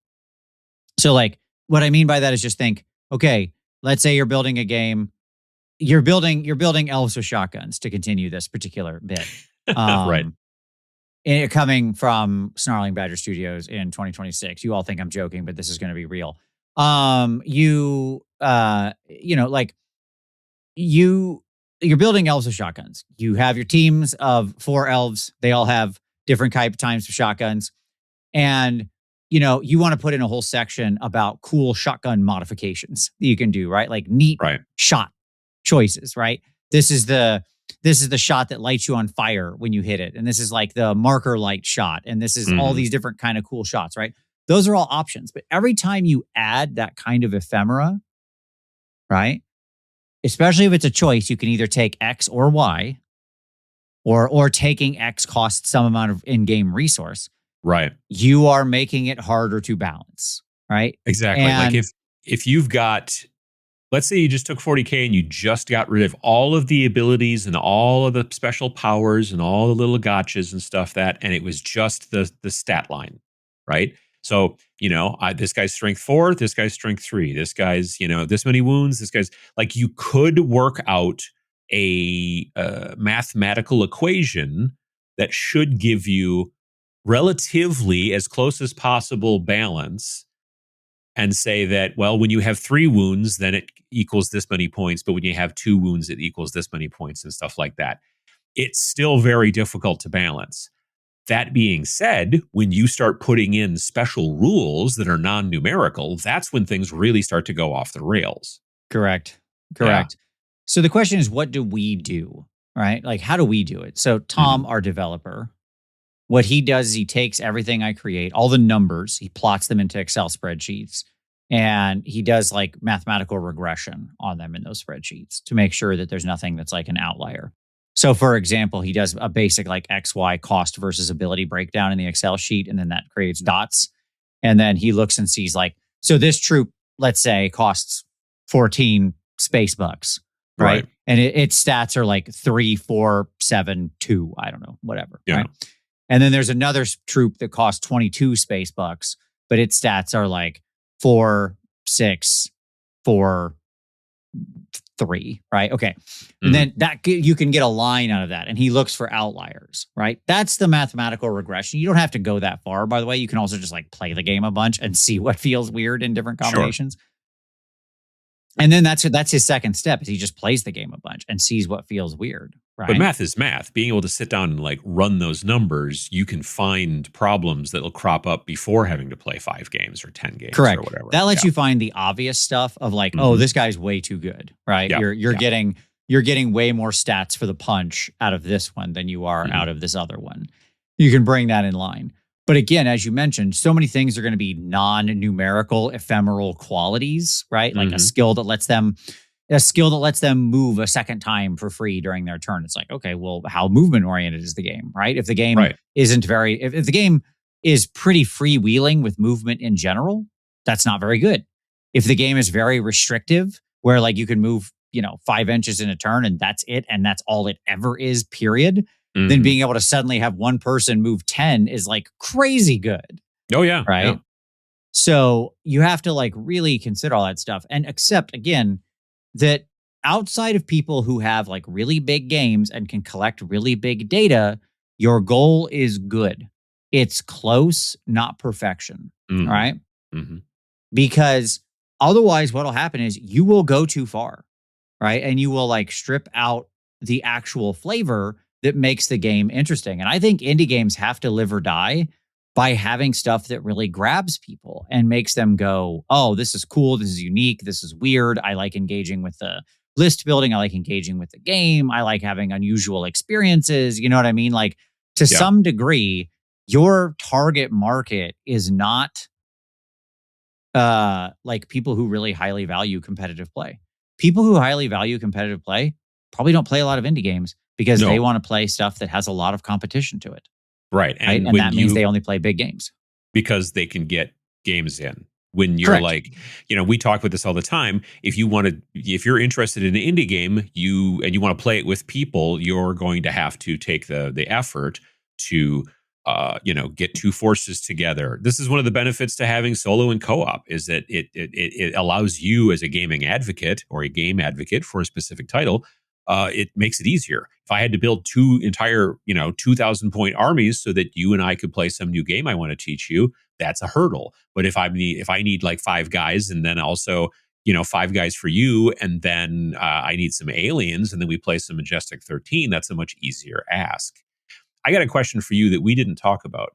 So like what I mean by that is just think, okay, let's say you're building a game. You're building elves with shotguns, to continue this particular bit. Right. Coming from Snarling Badger Studios in 2026. You all think I'm joking, but this is going to be real. You're building elves with shotguns. You have your teams of 4 elves. They all have different types of shotguns. And you want to put in a whole section about cool shotgun modifications that you can do, right? Like neat shot choices, right? This is the shot that lights you on fire when you hit it. And this is like the marker light shot. And this is all these different kind of cool shots, right? Those are all options. But every time you add that kind of ephemera, right? Especially if it's a choice, you can either take X or Y, or taking X costs some amount of in-game resource. Right. You are making it harder to balance, right? Exactly. And like if you've got, let's say you just took 40K and you just got rid of all of the abilities and all of the special powers and all the little gotchas and stuff and it was just the stat line, right? So, this guy's strength 4, this guy's strength 3, this guy's, this many wounds, this guy's, like, you could work out a mathematical equation that should give you relatively as close as possible balance, and say that, well, when you have 3 wounds, then it equals this many points. But when you have 2 wounds, it equals this many points and stuff like that. It's still very difficult to balance. That being said, when you start putting in special rules that are non-numerical, that's when things really start to go off the rails. Correct. Yeah. So the question is, what do we do, right? Like, how do we do it? So Tom, our developer, what he does is he takes everything I create, all the numbers, he plots them into Excel spreadsheets, and he does like mathematical regression on them in those spreadsheets to make sure that there's nothing that's like an outlier. So for example, he does a basic like XY cost versus ability breakdown in the Excel sheet, and then that creates dots. And then he looks and sees like, so this troop, let's say, costs 14 space bucks, right? And its stats are like 3, 4, 7, 2, I don't know, whatever, right? And then there's another troop that costs 22 space bucks, but its stats are like 4, 6, 4, 3, right? Okay. And then that you can get a line out of that. And he looks for outliers, right? That's the mathematical regression. You don't have to go that far, by the way. You can also just like play the game a bunch and see what feels weird in different combinations. And then that's his second step is he just plays the game a bunch and sees what feels weird. Right. But math is math. Being able to sit down and like run those numbers, you can find problems that'll crop up before having to play 5 games or 10 games Correct. or whatever. That lets you find the obvious stuff of like, oh, this guy's way too good. Right. Yeah. You're getting way more stats for the punch out of this one than you are out of this other one. You can bring that in line. But again, as you mentioned, so many things are going to be non-numerical, ephemeral qualities, right? Like a skill that lets them move a second time for free during their turn. It's like, okay, well, how movement oriented is the game, right? If the game isn't very, if the game is pretty freewheeling with movement in general, that's not very good. If the game is very restrictive, where like you can move, 5 inches in a turn and that's it, and that's all it ever is, period. Then being able to suddenly have one person move 10 is like crazy good. Oh yeah. Right. Yeah. So you have to like really consider all that stuff and accept again that outside of people who have like really big games and can collect really big data, your goal is good. It's close, not perfection. Right. Because otherwise what'll happen is you will go too far. Right. And you will like strip out the actual flavor that makes the game interesting. And I think indie games have to live or die by having stuff that really grabs people and makes them go, oh, this is cool. This is unique. This is weird. I like engaging with the list building. I like engaging with the game. I like having unusual experiences. You know what I mean? Like to some degree, your target market is not like people who really highly value competitive play. People who highly value competitive play probably don't play a lot of indie games because they want to play stuff that has a lot of competition to it. Right. And that means they only play big games. Because they can get games in. When you're like, we talk about this all the time. If you're interested in an indie game, and you want to play it with people, you're going to have to take the effort to get 2 forces together. This is one of the benefits to having solo and co-op is that it allows you as a gaming advocate or a game advocate for a specific title. It makes it easier. If I had to build 2 entire, 2,000 point armies so that you and I could play some new game I want to teach you, that's a hurdle. But if I need like 5 guys and then also, 5 guys for you, and then I need some aliens and then we play some Majestic 13, that's a much easier ask. I got a question for you that we didn't talk about.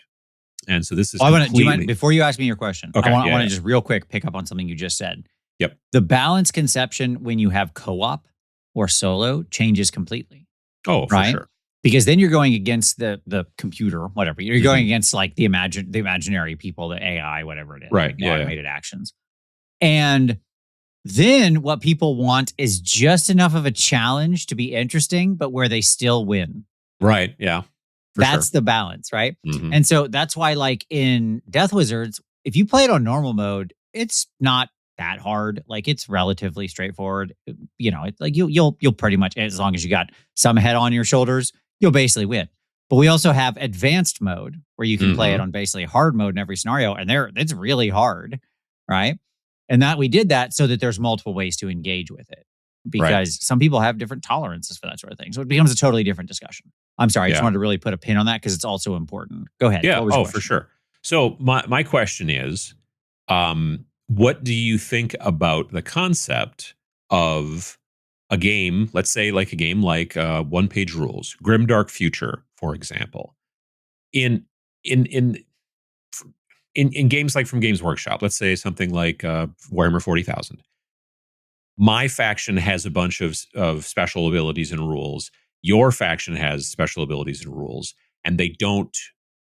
And so this is do you mind, before you ask me your question, okay, I want to just real quick pick up on something you just said. Yep. The balance conception when you have co-op or solo changes completely. Oh, for sure. Because then you're going against the computer, whatever. You're going against like the imaginary people, the AI, whatever it is. Right. Like automated actions. And then what people want is just enough of a challenge to be interesting, but where they still win. Right. Yeah. That's the balance, right? And so that's why like in Death Wizards, if you play it on normal mode, it's not that hard. Like it's relatively straightforward. Like you'll pretty much, as long as you got some head on your shoulders, you'll basically win. But we also have advanced mode where you can play it on basically hard mode in every scenario, and it's really hard, right? And that we did that so that there's multiple ways to engage with it, because some people have different tolerances for that sort of thing. So it becomes a totally different discussion. I'm sorry, I just wanted to really put a pin on that because it's also important. Go ahead. Yeah. Oh, for sure. So my question is, what do you think about the concept of a game, let's say like a game like One-Page Rules, Grimdark Future, for example, in games like from Games Workshop, let's say something like Warhammer 40,000. My faction has a bunch of special abilities and rules. Your faction has special abilities and rules, and they don't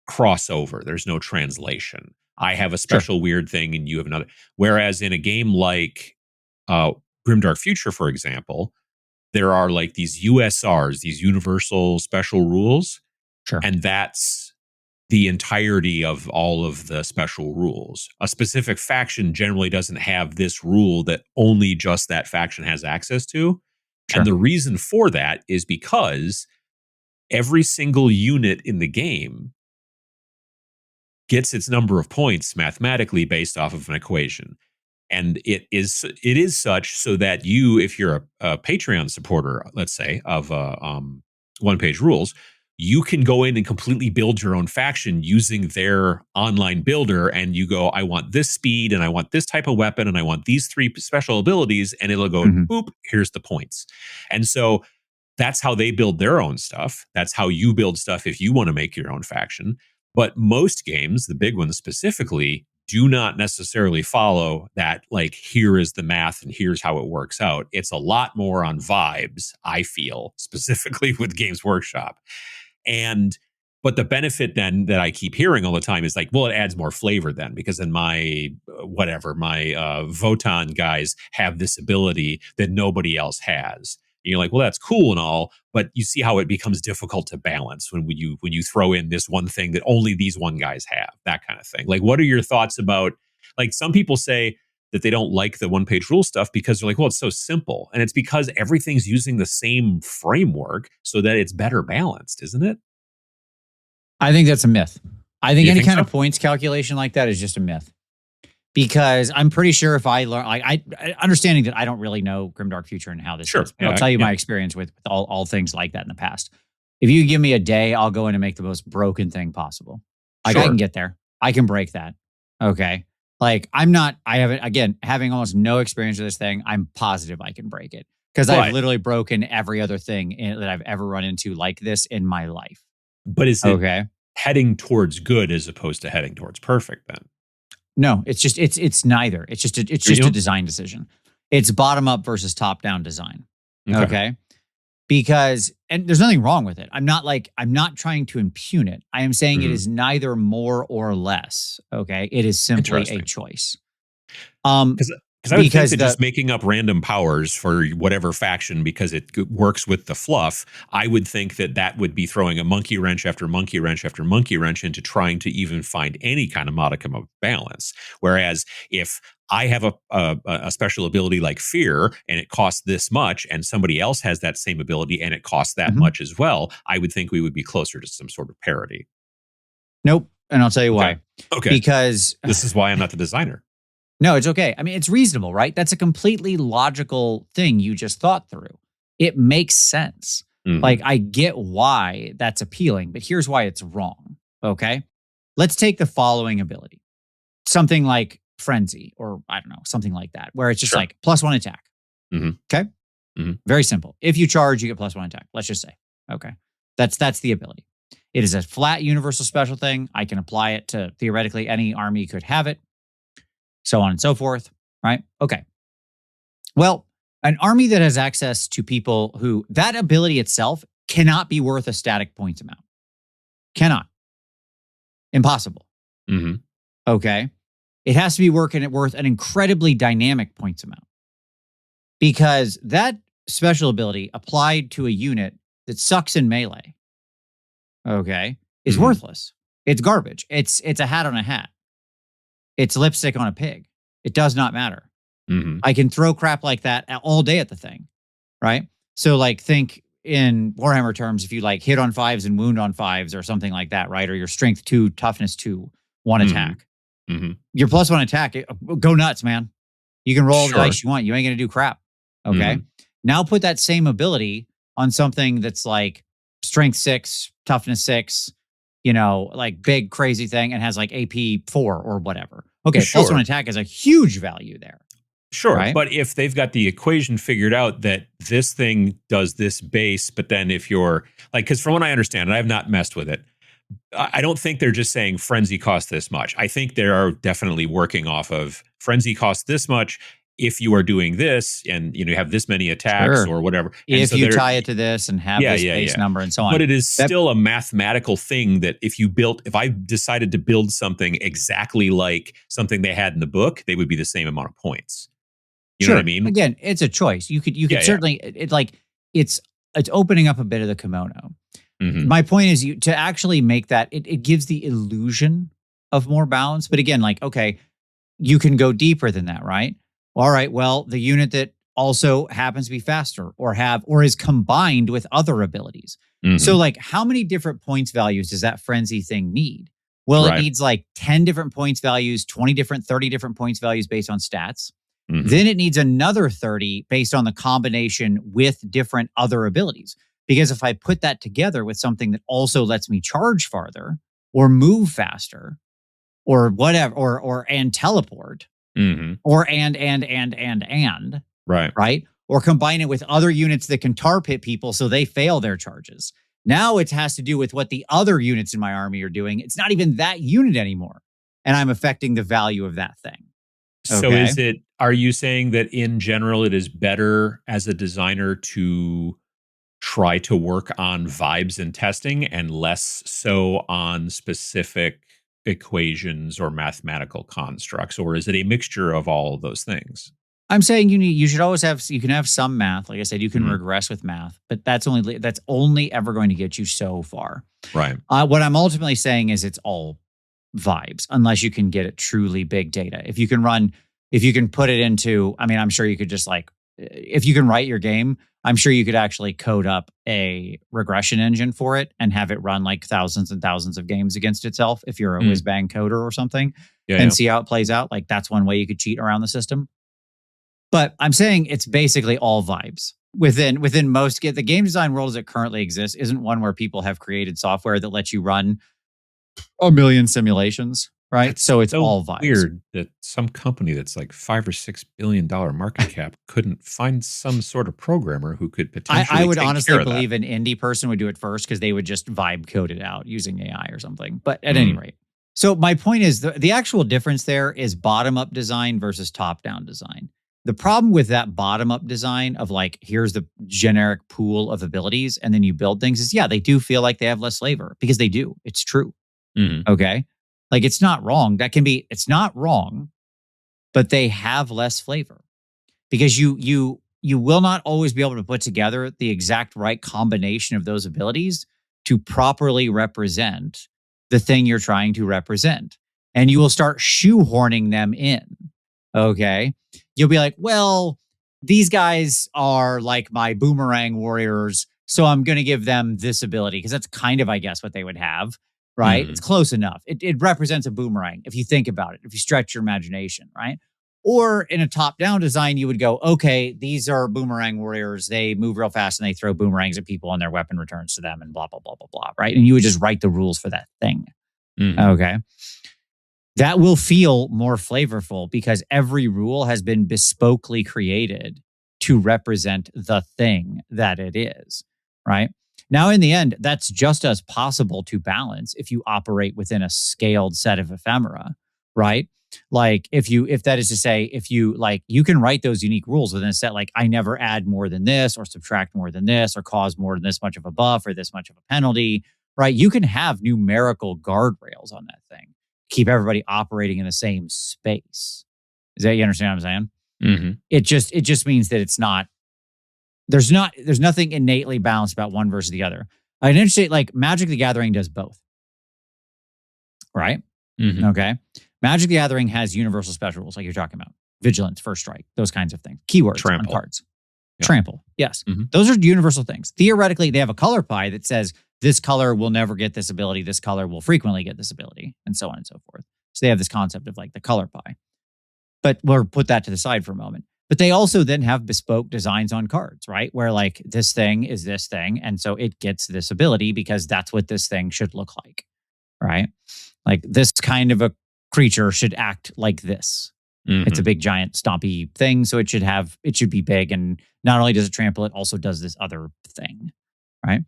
cross over. There's no translation. I have a special weird thing and you have another. Whereas in a game like Grimdark Future, for example, there are like these USRs, these universal special rules. And that's the entirety of all of the special rules. A specific faction generally doesn't have this rule that only just that faction has access to. And the reason for that is because every single unit in the game gets its number of points mathematically based off of an equation. And it is such so that you, if you're a Patreon supporter, let's say, of One-Page Rules, you can go in and completely build your own faction using their online builder. And you go, I want this speed and I want this type of weapon and I want these 3 special abilities. And it'll go, boop, here's the points. And so that's how they build their own stuff. That's how you build stuff if you want to make your own faction. But most games, the big ones specifically, do not necessarily follow that, like, here is the math and here's how it works out. It's a lot more on vibes, I feel, specifically with Games Workshop. But the benefit then that I keep hearing all the time is like, well, it adds more flavor then, because then my Votan guys have this ability that nobody else has. And you're like, well, that's cool and all, but you see how it becomes difficult to balance when you throw in this one thing that only these one guys have, that kind of thing. Like, what are your thoughts about, like, some people say that they don't like the one-page rule stuff because they're like, well, it's so simple. And it's because everything's using the same framework so that it's better balanced, isn't it? I think that's a myth. I think any kind of points calculation like that is just a myth. Because I'm pretty sure if I learn, like, I understanding that I don't really know Grimdark Future and how this is, but I'll tell you my experience with all things like that in the past. If you give me a day, I'll go in and make the most broken thing possible. Like, I can get there. I can break that. Okay. Like, having almost no experience with this thing, I'm positive I can break it. Because I've literally broken every other thing that I've ever run into like this in my life. But is it heading towards good as opposed to heading towards perfect then? No, it's just it's neither. It's just a design decision. It's bottom up versus top down design. Okay. Because, and there's nothing wrong with it. I'm not trying to impugn it. I am saying it is neither more or less. Okay. It is simply a choice. Because I would think that just making up random powers for whatever faction because it works with the fluff, I would think that would be throwing a monkey wrench after monkey wrench after monkey wrench into trying to even find any kind of modicum of balance. Whereas if I have a special ability like Fear and it costs this much and somebody else has that same ability and it costs that much as well, I would think we would be closer to some sort of parity. Nope. And I'll tell you why. Okay. Because this is why I'm not the designer. No, it's okay. I mean, it's reasonable, right? That's a completely logical thing you just thought through. It makes sense. Like, I get why that's appealing, but here's why it's wrong. Okay. Let's take the following ability. Something like Frenzy, or I don't know, something like that, where it's just like +1 attack. Okay. Very simple. If you charge, you get +1 attack. Let's just say. Okay. That's the ability. It is a flat universal special thing. I can apply it to theoretically any army could have it. So on and so forth, right? Okay. Well, an army that has access to people who that ability itself cannot be worth a static points amount. Cannot. Impossible. Okay. It has to be worth an incredibly dynamic points amount. Because that special ability applied to a unit that sucks in melee, okay, is worthless. It's garbage. It's a hat on a hat. It's lipstick on a pig. It does not matter. I can throw crap like that all day at the thing, right? So, like, think in Warhammer terms, if you like hit on 5s and wound on 5s or something like that, right? Or your strength 2, toughness 2, 1 attack. Your +1 attack, go nuts, man. You can roll all the dice you want. You ain't going to do crap. Okay. Now put that same ability on something that's like strength 6, toughness 6, like big crazy thing, and has like AP 4 or whatever. Okay, +1 attack is a huge value there. Sure, right? But if they've got the equation figured out that this thing does this base, but then if you're like, because from what I understand, and I have not messed with it, I don't think they're just saying Frenzy costs this much. I think they are definitely working off of Frenzy costs this much if you are doing this and you have this many attacks or whatever. And if you tie it to this and have this base number and so on. But it is still a mathematical thing that if I decided to build something exactly like something they had in the book, they would be the same amount of points. You know what I mean? Again, it's a choice. You could certainly it's opening up a bit of the kimono. My point is to actually make that it gives the illusion of more balance. But again, like, okay, you can go deeper than that, right? All right, well, the unit that also happens to be faster or is combined with other abilities. So, like, how many different points values does that frenzy thing need? Well, it needs like 10 different points values, 30 different points values based on stats. Then it needs another 30 based on the combination with different other abilities. Because if I put that together with something that also lets me charge farther or move faster or whatever, and teleport, or right? Or combine it with other units that can tar pit people so they fail their charges. Now it has to do with what the other units in my army are doing. It's not even that unit anymore. And I'm affecting the value of that thing. Okay? So are you saying that in general, it is better as a designer to try to work on vibes and testing and less so on specific equations or mathematical constructs? Or is it a mixture of all of those things? I'm saying you should always you can have some math. Like I said, you can regress with math, but that's only ever going to get you so far. Right. What I'm ultimately saying is it's all vibes, unless you can get it truly big data. If you can put it into, I mean, I'm sure you could just if you can write your game, I'm sure you could actually code up a regression engine for it and have it run like thousands and thousands of games against itself if you're a whiz-bang coder or something, see how it plays out. Like that's one way you could cheat around the system. But I'm saying it's basically all vibes. Within most, the game design world as it currently exists isn't one where people have created software that lets you run a million simulations, right? That's so it's all vibes. Weird that some company that's like $5 or $6 billion market cap couldn't find some sort of programmer who could potentially. I would honestly believe an indie person would do it first because they would just vibe code it out using AI or something. But at any rate, so my point is the actual difference there is bottom up design versus top down design. The problem with that bottom up design of like, here's the generic pool of abilities and then you build things is, they do feel like they have less flavor because they do. It's true. Okay. Like it's not wrong. It's not wrong, but they have less flavor because you will not always be able to put together the exact right combination of those abilities to properly represent the thing you're trying to represent. And you will start shoehorning them in. Okay. You'll be like, well, these guys are like my boomerang warriors, so I'm going to give them this ability because that's kind of, I guess, what they would have, right? It's close enough. It represents a boomerang if you think about it, if you stretch your imagination, right? Or in a top-down design, you would go, okay, these are boomerang warriors. They move real fast and they throw boomerangs at people and their weapon returns to them and blah, blah, blah, blah, blah, right? And you would just write the rules for that thing. Okay. That will feel more flavorful because every rule has been bespokely created to represent the thing that it is, right? Now, in the end, that's just as possible to balance if you operate within a scaled set of ephemera, right? Like if that is to say, if you you can write those unique rules within a set, like I never add more than this or subtract more than this or cause more than this much of a buff or this much of a penalty, right? You can have numerical guardrails on that thing. Keep everybody operating in the same space. Is that, you understand what I'm saying? It just means that it's not, there's nothing innately balanced about one versus the other. I'd interesting, like Magic the Gathering does both. Right? Okay. Magic the Gathering has universal special rules like you're talking about. Vigilance, first strike, those kinds of things. Keywords on cards. Yep. Trample. Yes. Those are universal things. Theoretically, they have a color pie that says this color will never get this ability. This color will frequently get this ability, and so on and so forth. So they have this concept of like the color pie. But we'll put that to the side for a moment. But they also then have bespoke designs on cards, right? Where like this thing is this thing. And so it gets this ability because that's what this thing should look like, right? Like this kind of a creature should act like this. It's a big, giant, stompy thing. So it should be big. And not only does it trample, it also does this other thing, right?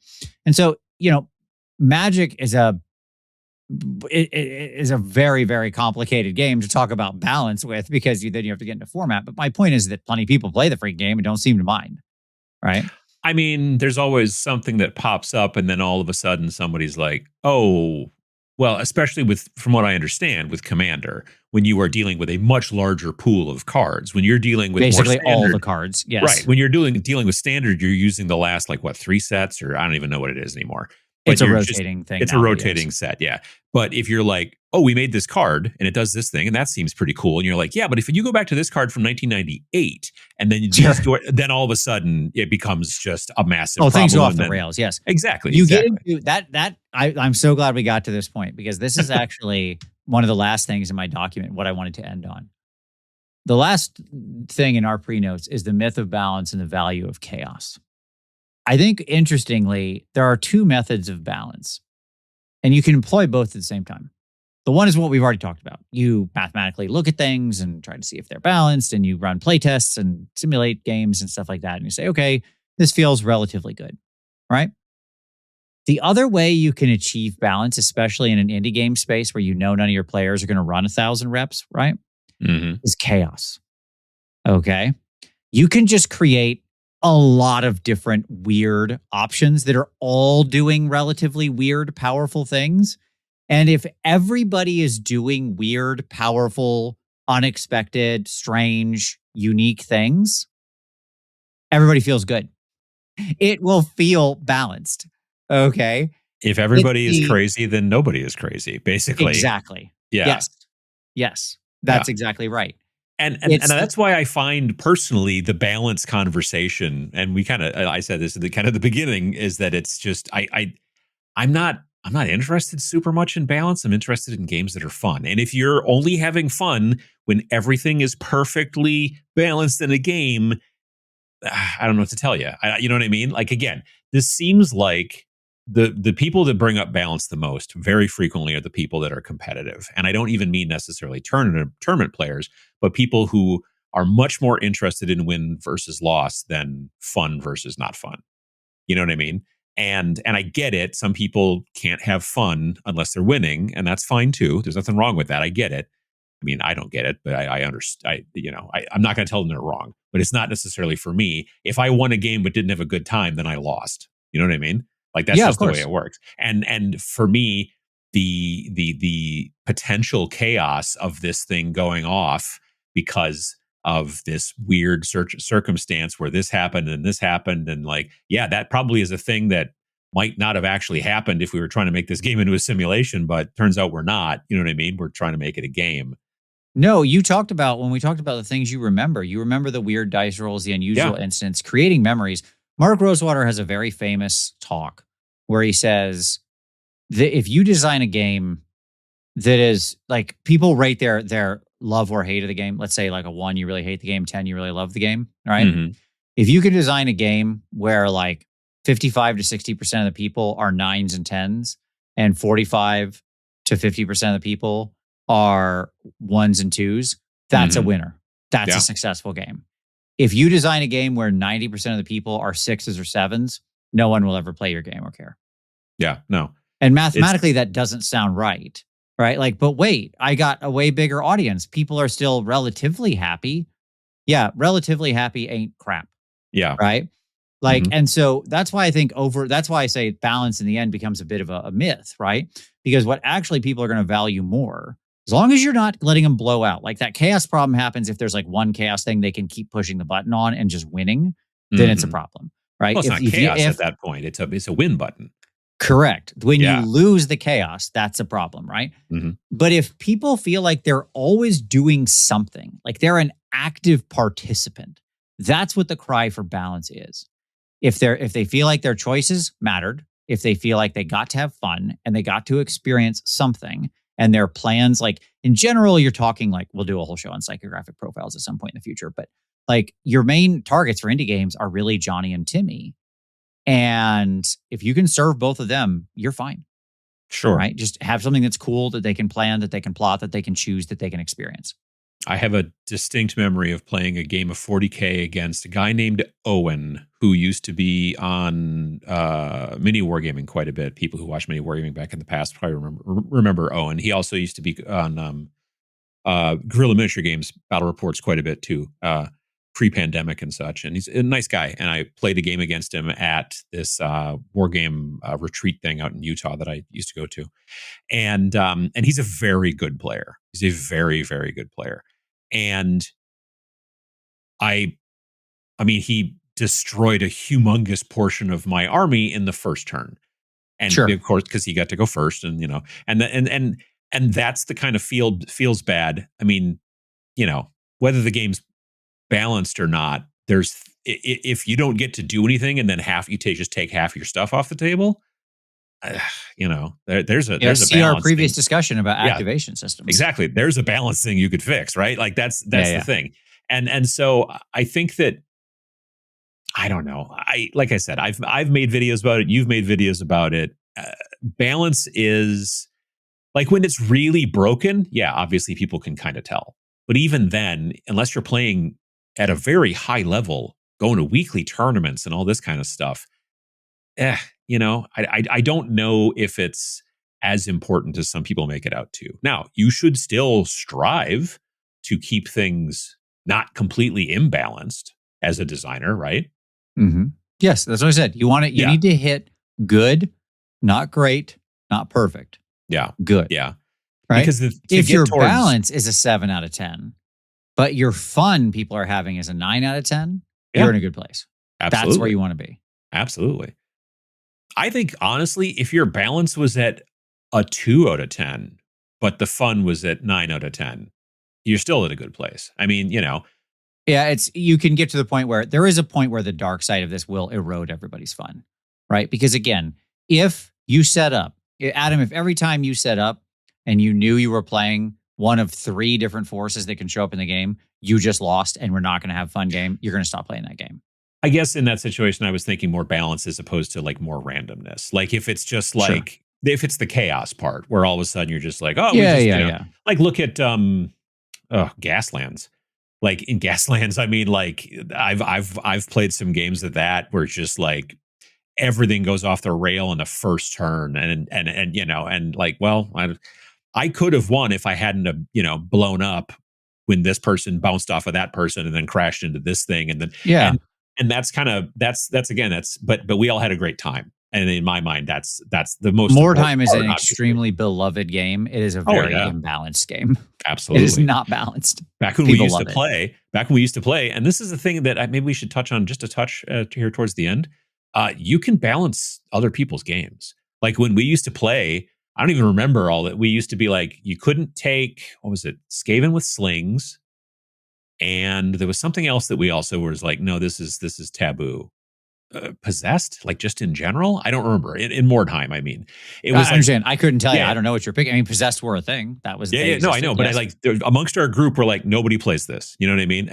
And so, Magic is a very, very complicated game to talk about balance with because then you have to get into format. But my point is that plenty of people play the freak game and don't seem to mind, right? I mean, there's always something that pops up and then all of a sudden somebody's like, oh, well, especially from what I understand with Commander, when you are dealing with a much larger pool of cards, when you're dealing with basically more standard, all the cards, yes. Right. When you're dealing with standard, you're using the last, 3 sets, or I don't even know what it is anymore. But it's a rotating thing. It's a rotating set, yeah. But if you're like, oh, we made this card and it does this thing and that seems pretty cool. And you're like, yeah, but if you go back to this card from 1998 and then you just do it, then all of a sudden it becomes just a massive problem. Things go off the rails, yes. Exactly. Get into that. I'm so glad we got to this point because this is actually one of the last things in my document, what I wanted to end on. The last thing in our pre-notes is the myth of balance and the value of chaos. I think, interestingly, there are two methods of balance, and you can employ both at the same time. The one is what we've already talked about. You mathematically look at things and try to see if they're balanced, and you run play tests and simulate games and stuff like that. And you say, okay, this feels relatively good, right? The other way you can achieve balance, especially in an indie game space where you know none of your players are going to run 1,000 reps, right? Is chaos. Okay. You can just create a lot of different weird options that are all doing relatively weird, powerful things. And if everybody is doing weird, powerful, unexpected, strange, unique things, everybody feels good. It will feel balanced. Okay. If everybody is crazy, then nobody is crazy, basically. Exactly. Yeah. Yes. That's exactly right. And that's why I find personally the balance conversation, and I said this at the beginning, is that it's just I'm not interested super much in balance. I'm interested in games that are fun. And if you're only having fun when everything is perfectly balanced in a game, I don't know what to tell you. You know what I mean? Like, again, this seems like the people that bring up balance the most very frequently are the people that are competitive. And I don't even mean necessarily tournament players, but people who are much more interested in win versus loss than fun versus not fun. You know what I mean? And I get it. Some people can't have fun unless they're winning, and that's fine too. There's nothing wrong with that. I get it. I mean, I don't get it, but I understand. I'm not going to tell them they're wrong, but it's not necessarily for me. If I won a game but didn't have a good time, then I lost. You know what I mean? Like, that's just the way it works. And for me, the potential chaos of this thing going off because of this weird circumstance where this happened and this happened, and that probably is a thing that might not have actually happened if we were trying to make this game into a simulation, but turns out we're not. You know what I mean? We're trying to make it a game. No, when we talked about the things you remember the weird dice rolls, the unusual incidents, creating memories. Mark Rosewater has a very famous talk where he says that if you design a game that is like, people rate their love or hate of the game, let's say like a 1, you really hate the game, 10, you really love the game, right? Mm-hmm. If you could design a game where like 55 to 60% of the people are 9s and 10s and 45 to 50% of the people are 1s and 2s, that's a winner. That's a successful game. If you design a game where 90% of the people are 6s or 7s, no one will ever play your game or care. Yeah, no. And mathematically, that doesn't sound right? Like, but wait, I got a way bigger audience. People are still relatively happy. Yeah, relatively happy ain't crap. Yeah. Right? Like, and so that's why I think that's why I say balance in the end becomes a bit of a myth, right? Because what actually people are going to value more, as long as you're not letting them blow out, like that chaos problem happens if there's like one chaos thing they can keep pushing the button on and just winning, then it's a problem, right? Well, it's not chaos at that point. It's a win button. Correct. When you lose the chaos, that's a problem, right? But if people feel like they're always doing something, like they're an active participant, that's what the cry for balance is. If they feel like their choices mattered, if they feel like they got to have fun and they got to experience something, and their plans, like in general, you're talking like, we'll do a whole show on psychographic profiles at some point in the future, but like your main targets for indie games are really Johnny and Timmy. And if you can serve both of them, you're fine. Sure. Right? Just have something that's cool, that they can plan, that they can plot, that they can choose, that they can experience. I have a distinct memory of playing a game of 40K against a guy named Owen, who used to be on mini Wargaming quite a bit. People who watched mini Wargaming back in the past probably remember Owen. He also used to be on Guerrilla Miniature Games Battle Reports quite a bit too, pre-pandemic and such. And he's a nice guy. And I played a game against him at this Wargame retreat thing out in Utah that I used to go to. And he's a very good player. He's a very, very good player. And I mean, he destroyed a humongous portion of my army in the first turn. And of course, because he got to go first, and and that's the kind of feels bad. I mean, whether the game's balanced or not, if you don't get to do anything and then you just take half your stuff off the table, there's a see our previous discussion about activation systems. Exactly. There's a balance thing you could fix, right? Like that's the thing. And so I think that I don't know. Like I said, I've made videos about it. You've made videos about it. Balance is like when it's really broken. Yeah, obviously people can kind of tell. But even then, unless you're playing at a very high level, going to weekly tournaments and all this kind of stuff, I don't know if it's as important as some people make it out to. Now, you should still strive to keep things not completely imbalanced as a designer, right? Mm-hmm. Yes, that's what I said. You want it. You need to hit good, not great, not perfect. Yeah, good. Yeah, right. Because if your balance is a 7 out of 10, but your fun people are having is a 9 out of 10, you're in a good place. Absolutely. That's where you want to be. Absolutely. I think honestly, if your balance was at a 2 out of 10, but the fun was at 9 out of 10, you're still at a good place. I mean, Yeah, you can get to the point where there is a point where the dark side of this will erode everybody's fun, right? Because again, if you set up, Adam, if every time you set up and you knew you were playing one of 3 different forces that can show up in the game, you just lost and we're not going to have a fun game, you're going to stop playing that game. I guess in that situation, I was thinking more balance as opposed to like more randomness. Like if it's just like, if it's the chaos part where all of a sudden you're just like, oh, like look at Gaslands. Like in Gaslands, I mean, like I've played some games of that where it's just like everything goes off the rail in the first turn, and like, well, I could have won if I hadn't blown up when this person bounced off of that person and then crashed into this thing, and then and that's kind of that's but we all had a great time. And in my mind, that's the most. More Time is an extremely beloved game. It is a very imbalanced game. Absolutely, it is not balanced. Back when we used to play, and this is the thing that maybe we should touch on just a touch here towards the end. You can balance other people's games. Like when we used to play, I don't even remember all that. We used to be like, you couldn't take, what was it, Skaven with slings, and there was something else that we also was like, no, this is taboo. Possessed, like just in general, I don't remember. In Mordheim, I mean, it was. I understand. I couldn't tell you. I don't know what you're picking. I mean, possessed were a thing. That was no, I know, but amongst our group, we're like, nobody plays this. You know what I mean?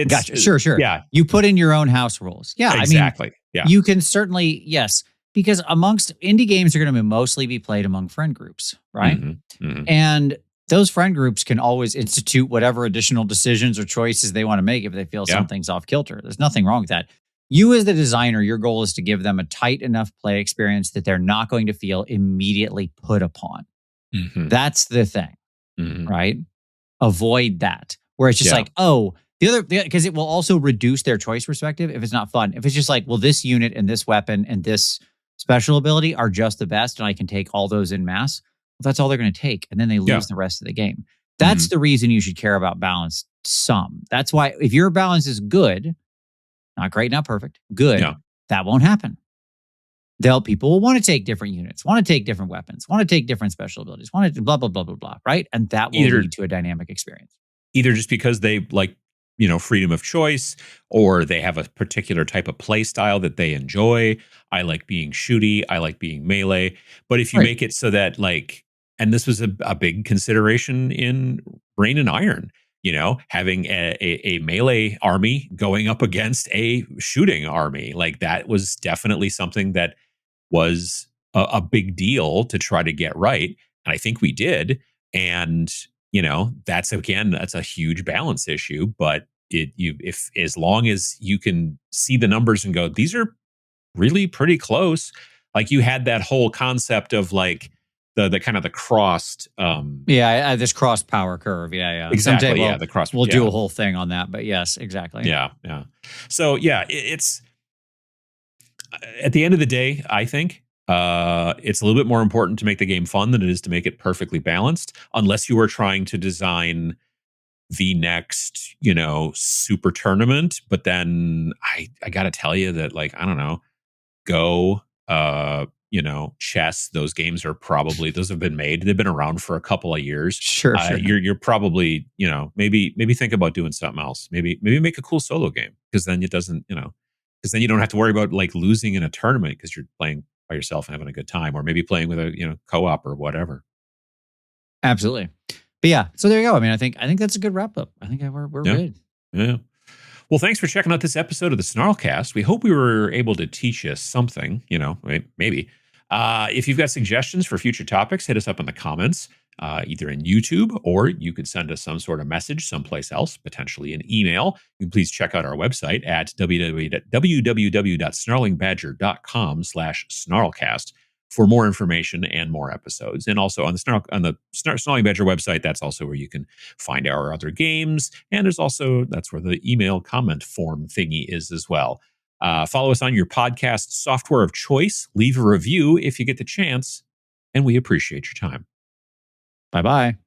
Gotcha. Sure. Yeah, you put in your own house rules. Yeah, exactly. You can certainly because amongst indie games are going to mostly be played among friend groups, right? Mm-hmm. And those friend groups can always institute whatever additional decisions or choices they want to make if they feel something's off kilter. There's nothing wrong with that. You as the designer, your goal is to give them a tight enough play experience that they're not going to feel immediately put upon. Mm-hmm. That's the thing, right? Avoid that. Where it's just like, oh, because it will also reduce their choice perspective if it's not fun. If it's just like, well, this unit and this weapon and this special ability are just the best and I can take all those in mass, well, that's all they're going to take. And then they lose the rest of the game. That's the reason you should care about balance some. That's why if your balance is good, not great, not perfect, good, that won't happen. People will want to take different units, want to take different weapons, want to take different special abilities, want to blah, blah, blah, blah, blah, right? And that will lead to a dynamic experience. Either just because they like, freedom of choice, or they have a particular type of play style that they enjoy. I like being shooty. I like being melee. But if you make it so that like, and this was a big consideration in Rain and Iron, having a melee army going up against a shooting army, like that was definitely something that was a big deal to try to get right. And I think we did. And, that's a huge balance issue, but if as long as you can see the numbers and go, these are really pretty close. Like you had that whole concept of like the kind of the crossed this cross power curve. Exactly. Someday the cross. We'll do a whole thing on that, but yes, exactly. Yeah. So it's at the end of the day, I think it's a little bit more important to make the game fun than it is to make it perfectly balanced, unless you are trying to design the next, super tournament. But then I got to tell you that, like, I don't know, Go, chess, those games are probably, those have been made. They've been around for a couple of years. Sure. You're probably, maybe think about doing something else. Maybe make a cool solo game, because then it doesn't, because then you don't have to worry about like losing in a tournament because you're playing by yourself and having a good time, or maybe playing with a, co-op or whatever. Absolutely. But yeah, so there you go. I mean, I think that's a good wrap up. I think we're good. Yeah. Well, thanks for checking out this episode of the Snarlcast. We hope we were able to teach you something, maybe. If you've got suggestions for future topics, hit us up in the comments, either in YouTube, or you could send us some sort of message someplace else, potentially an email. You can please check out our website at www.snarlingbadger.com/snarlcast for more information and more episodes. And also on the Snarling Badger website, that's also where you can find our other games. And that's where the email comment form thingy is as well. Follow us on your podcast software of choice. Leave a review if you get the chance. And we appreciate your time. Bye-bye.